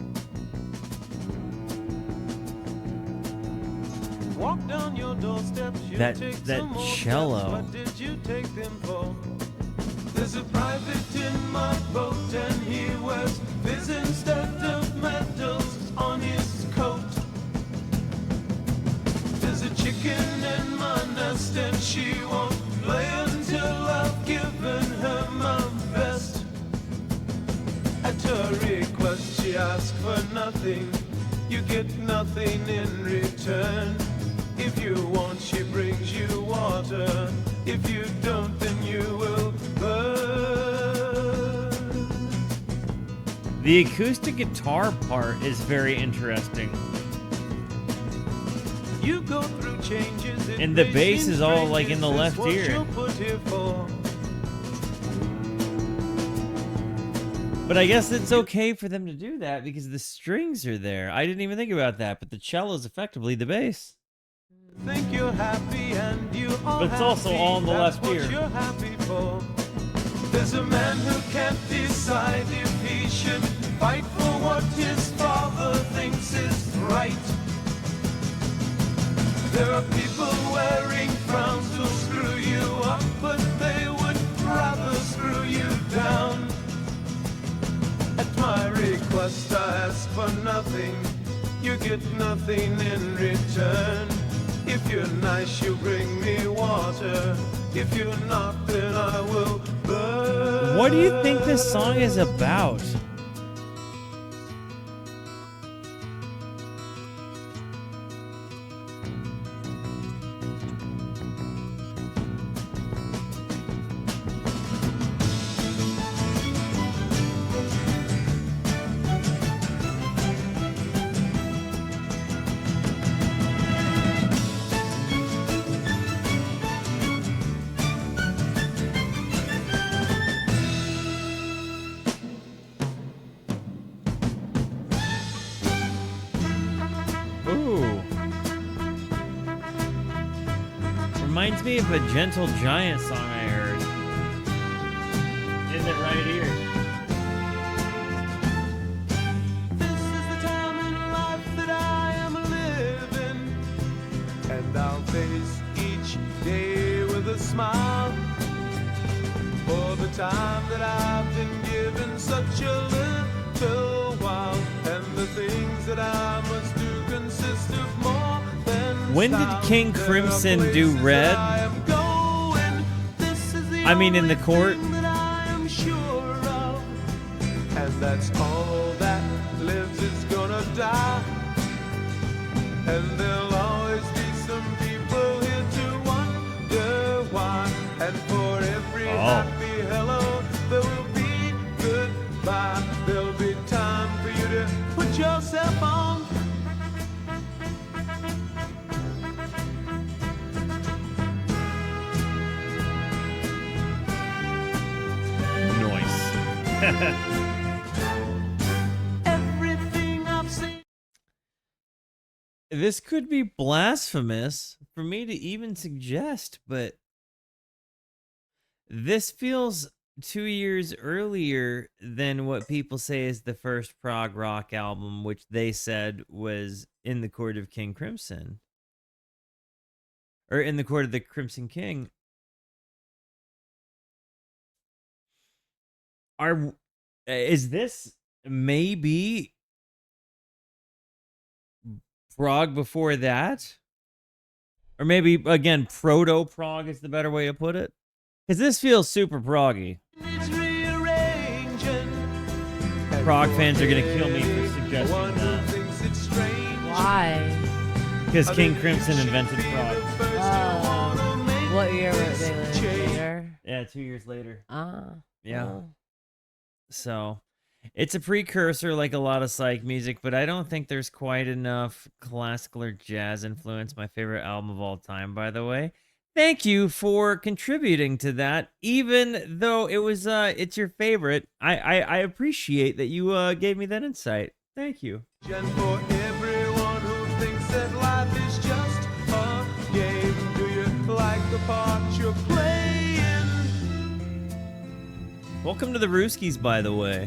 Walk down your doorsteps, you That take that some more cello. steps. What did you take them for? There's a private in my boat and he wears fizz instead of medals on his coat. There's a chicken in my nest and she won't play until I've given her my best. At her request she asks for nothing, you get nothing in return. If you want, she brings you water. If you don't, then you will burn. The acoustic guitar part is very interesting. You go through changes. It And the may bass seem is all, strange, like, in the is left this what ear. you're put here for? But I guess it's okay for them to do that because the strings are there. I didn't even think about that, but the cello is effectively the bass. Think you're happy and you are But it's also happy, all in the that's left what ear. you're happy for. There's a man who can't decide if he should fight for what his father thinks is right. There are people wearing frowns who'll screw you up, but they would rather screw you down. At my request I ask for nothing, you get nothing in return. If you're nice, you bring me water. If you're not, then I will burn. What do you think this song is about? Reminds me of a Gentle Giant song I heard. Isn't it right here? This is the time in life that I am living, and I'll face each day with a smile. For the time that I've been given such a little while, and the things that I must do consist of more than When did style. King There are Crimson do places Red? I am going. This is the I mean, in the only court? thing that I am sure of, and that's all that lives is gonna die. And there'll always be some people here to wonder why. And for every happy hello, there will be goodbye. There'll be time for you to put yourself on. Noise. Everything I've seen. This could be blasphemous for me to even suggest, but this feels 2 years earlier than what people say is the first prog rock album, which they said was In the Court of King Crimson. Or In the Court of the Crimson King. Is this maybe prog before that? Or maybe, again, proto-prog is the better way to put it? Because this feels super proggy. It's rearranging. Prog fans are going to kill me for suggesting One who that. thinks it's strange. Why? Because King Crimson invented prog. What year were they later? Yeah, 2 years later. Yeah. Oh. So, it's a precursor like a lot of psych music, but I don't think there's quite enough classical or jazz influence. My favorite album of all time, by the way. Thank you for contributing to that, even though it was it's your favorite. I appreciate that you gave me that insight. Thank you. And for everyone who thinks that life is just a game, do you like the part you're playing? Welcome to the Rooskies, by the way.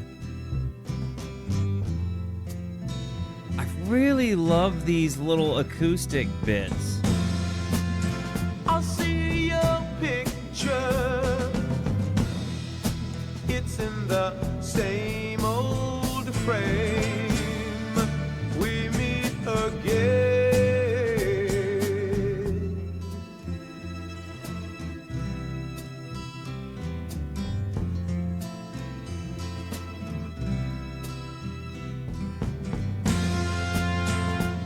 I really love these little acoustic bits. I'll see your picture. It's in the same old frame. We meet again.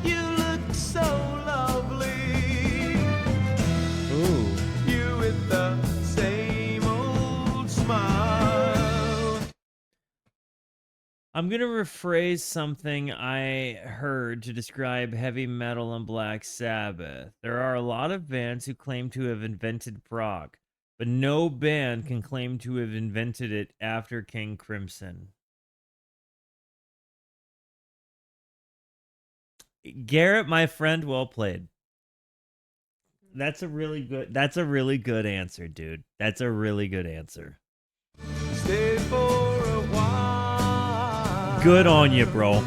You look so lovely. Ooh. You with the same old smile. I'm going to rephrase something I heard to describe heavy metal and Black Sabbath. There are a lot of bands who claim to have invented prog, but no band can claim to have invented it after King Crimson. Garrett, my friend, well played. That's a really good answer, dude. That's a really good answer. Stay for a while. Good on you, bro.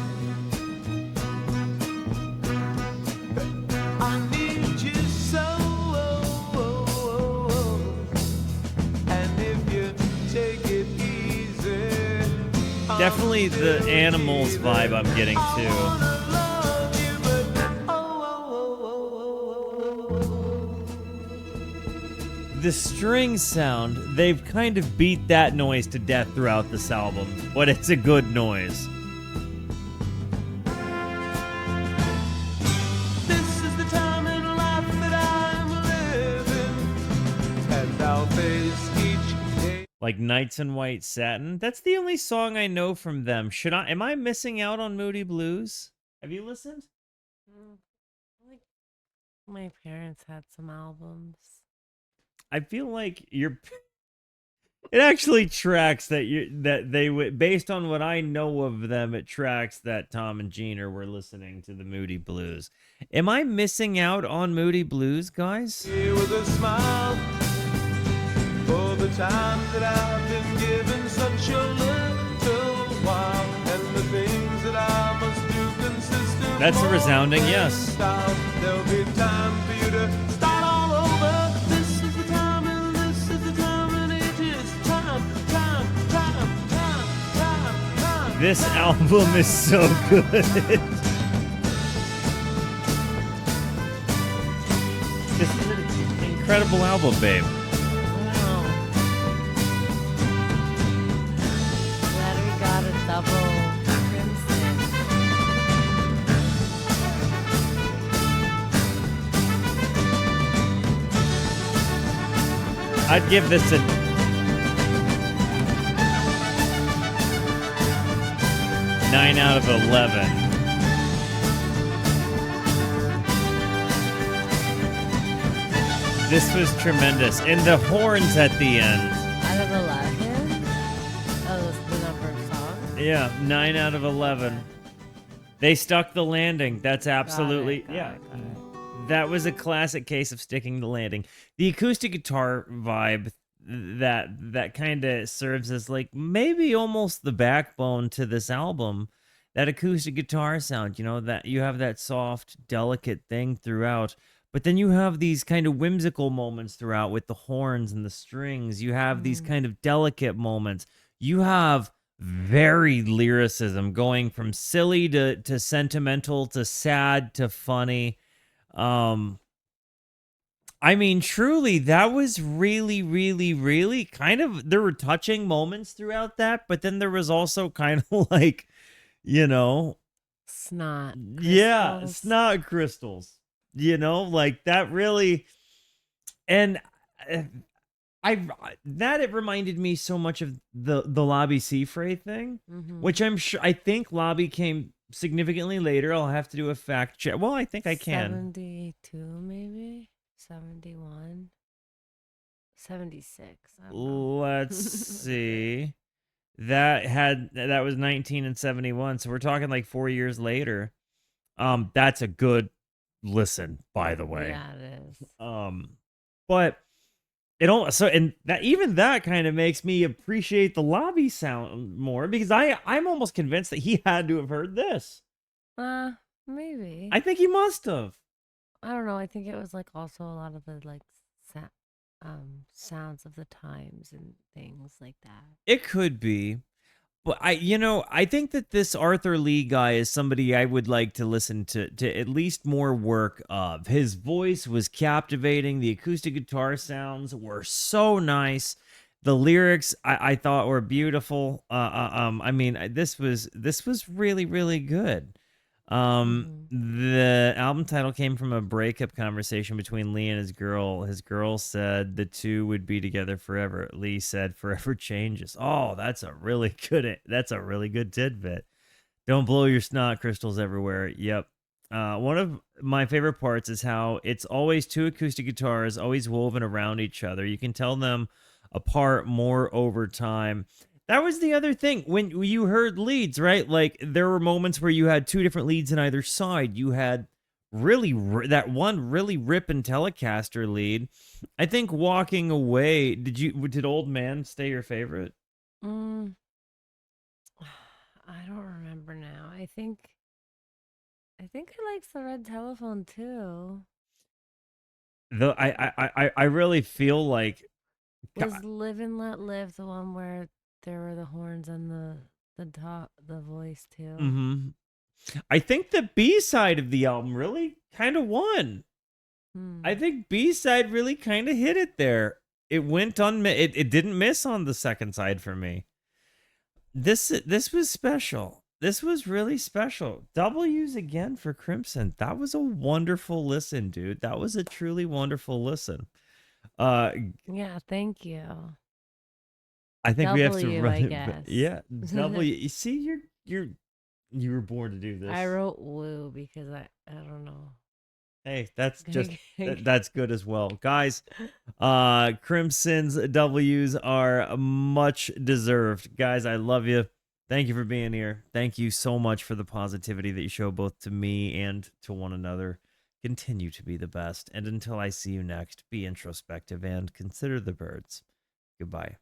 I need you so. And if you take it easy. Definitely the Animals vibe I'm getting too. the string sound, they've kind of beat that noise to death throughout this album, but it's a good noise. This is the time in life that I'm living, and I'll face each day. Like Nights in White Satin. That's the only song I know from them. Am I missing out on Moody Blues? Have you listened? Like my parents had some albums. I feel like you're. It actually tracks that they would, based on what I know of them, it tracks that Tom and Gina were listening to the Moody Blues. Am I missing out on Moody Blues, guys? With a smile for the time that I've been given such a little while, and the things that I must do consistent. That's a resounding yes. Stop. There'll be time for you to start all over. This is the time, and this is the time, and it is time. This album is so good. This is an incredible album, babe. Wow. Glad we got a double crimson. I'd give this a 9 out of 11. This was tremendous. And the horns at the end. Out of 11? Oh, that's the number of songs? Yeah, 9 out of 11. They stuck the landing. That's absolutely... Got yeah. it. That was a classic case of sticking the landing. The acoustic guitar vibe that kind of serves as like maybe almost the backbone to this album. That acoustic guitar sound, you know, that you have that soft, delicate thing throughout. But then you have these kind of whimsical moments throughout with the horns and the strings. You have these kind of delicate moments. You have very lyricism going from silly to sentimental to sad to funny. I mean, truly, that was really, really, really kind of, there were touching moments throughout that, but then there was also kind of like, you know, Snot. yeah, crystals. snot crystals, you know, like that really, and it reminded me so much of the Lobby Seafray thing, which I think Lobby came significantly later. I'll have to do a fact check. Well, I think I can. 72 maybe? 71? 76. I don't know. Let's see. That was 19 and 71, so we're talking like 4 years later. That's a good listen, by the way. Yeah, it is. But it all so, and that even that kind of makes me appreciate the Lobby sound more, because I'm almost convinced that he had to have heard this. Maybe. I think he must have. I don't know. I think it was like also a lot of the like sounds of the times and things like that. It could be. But I think that this Arthur Lee guy is somebody I would like to listen to at least more work of. His voice was captivating. The acoustic guitar sounds were so nice. The lyrics I thought were beautiful. I mean, this was really, really good. The album title came from a breakup conversation between Lee and his girl. His girl said the two would be together forever. Lee said forever changes. Oh, that's a really good tidbit. Don't blow your snot crystals everywhere. Yep. One of my favorite parts is how it's always two acoustic guitars, always woven around each other. You can tell them apart more over time. That was the other thing. When you heard leads, right? Like, there were moments where you had two different leads on either side. You had that one really ripping Telecaster lead. I think Walking Away, did Old Man stay your favorite? I don't remember now. I think I liked the Red Telephone too. Though I really feel like Was Live and Let Live the one where there were the horns and the voice too? Mm-hmm. I think the B-side of the album really kind of won. I think B-side really kind of hit it there. It went it didn't miss on the second side for me. This was special. This was really special. W's again for Crimson. That was a wonderful listen, dude. That was a truly wonderful listen. Yeah, thank you. I think we have to W, run I it. guess. Yeah, W. You see, you were born to do this. I wrote woo because I don't know. Hey, that's that's good as well, guys. Crimson's W's are much deserved, guys. I love you. Thank you for being here. Thank you so much for the positivity that you show both to me and to one another. Continue to be the best, and until I see you next, be introspective and consider the birds. Goodbye.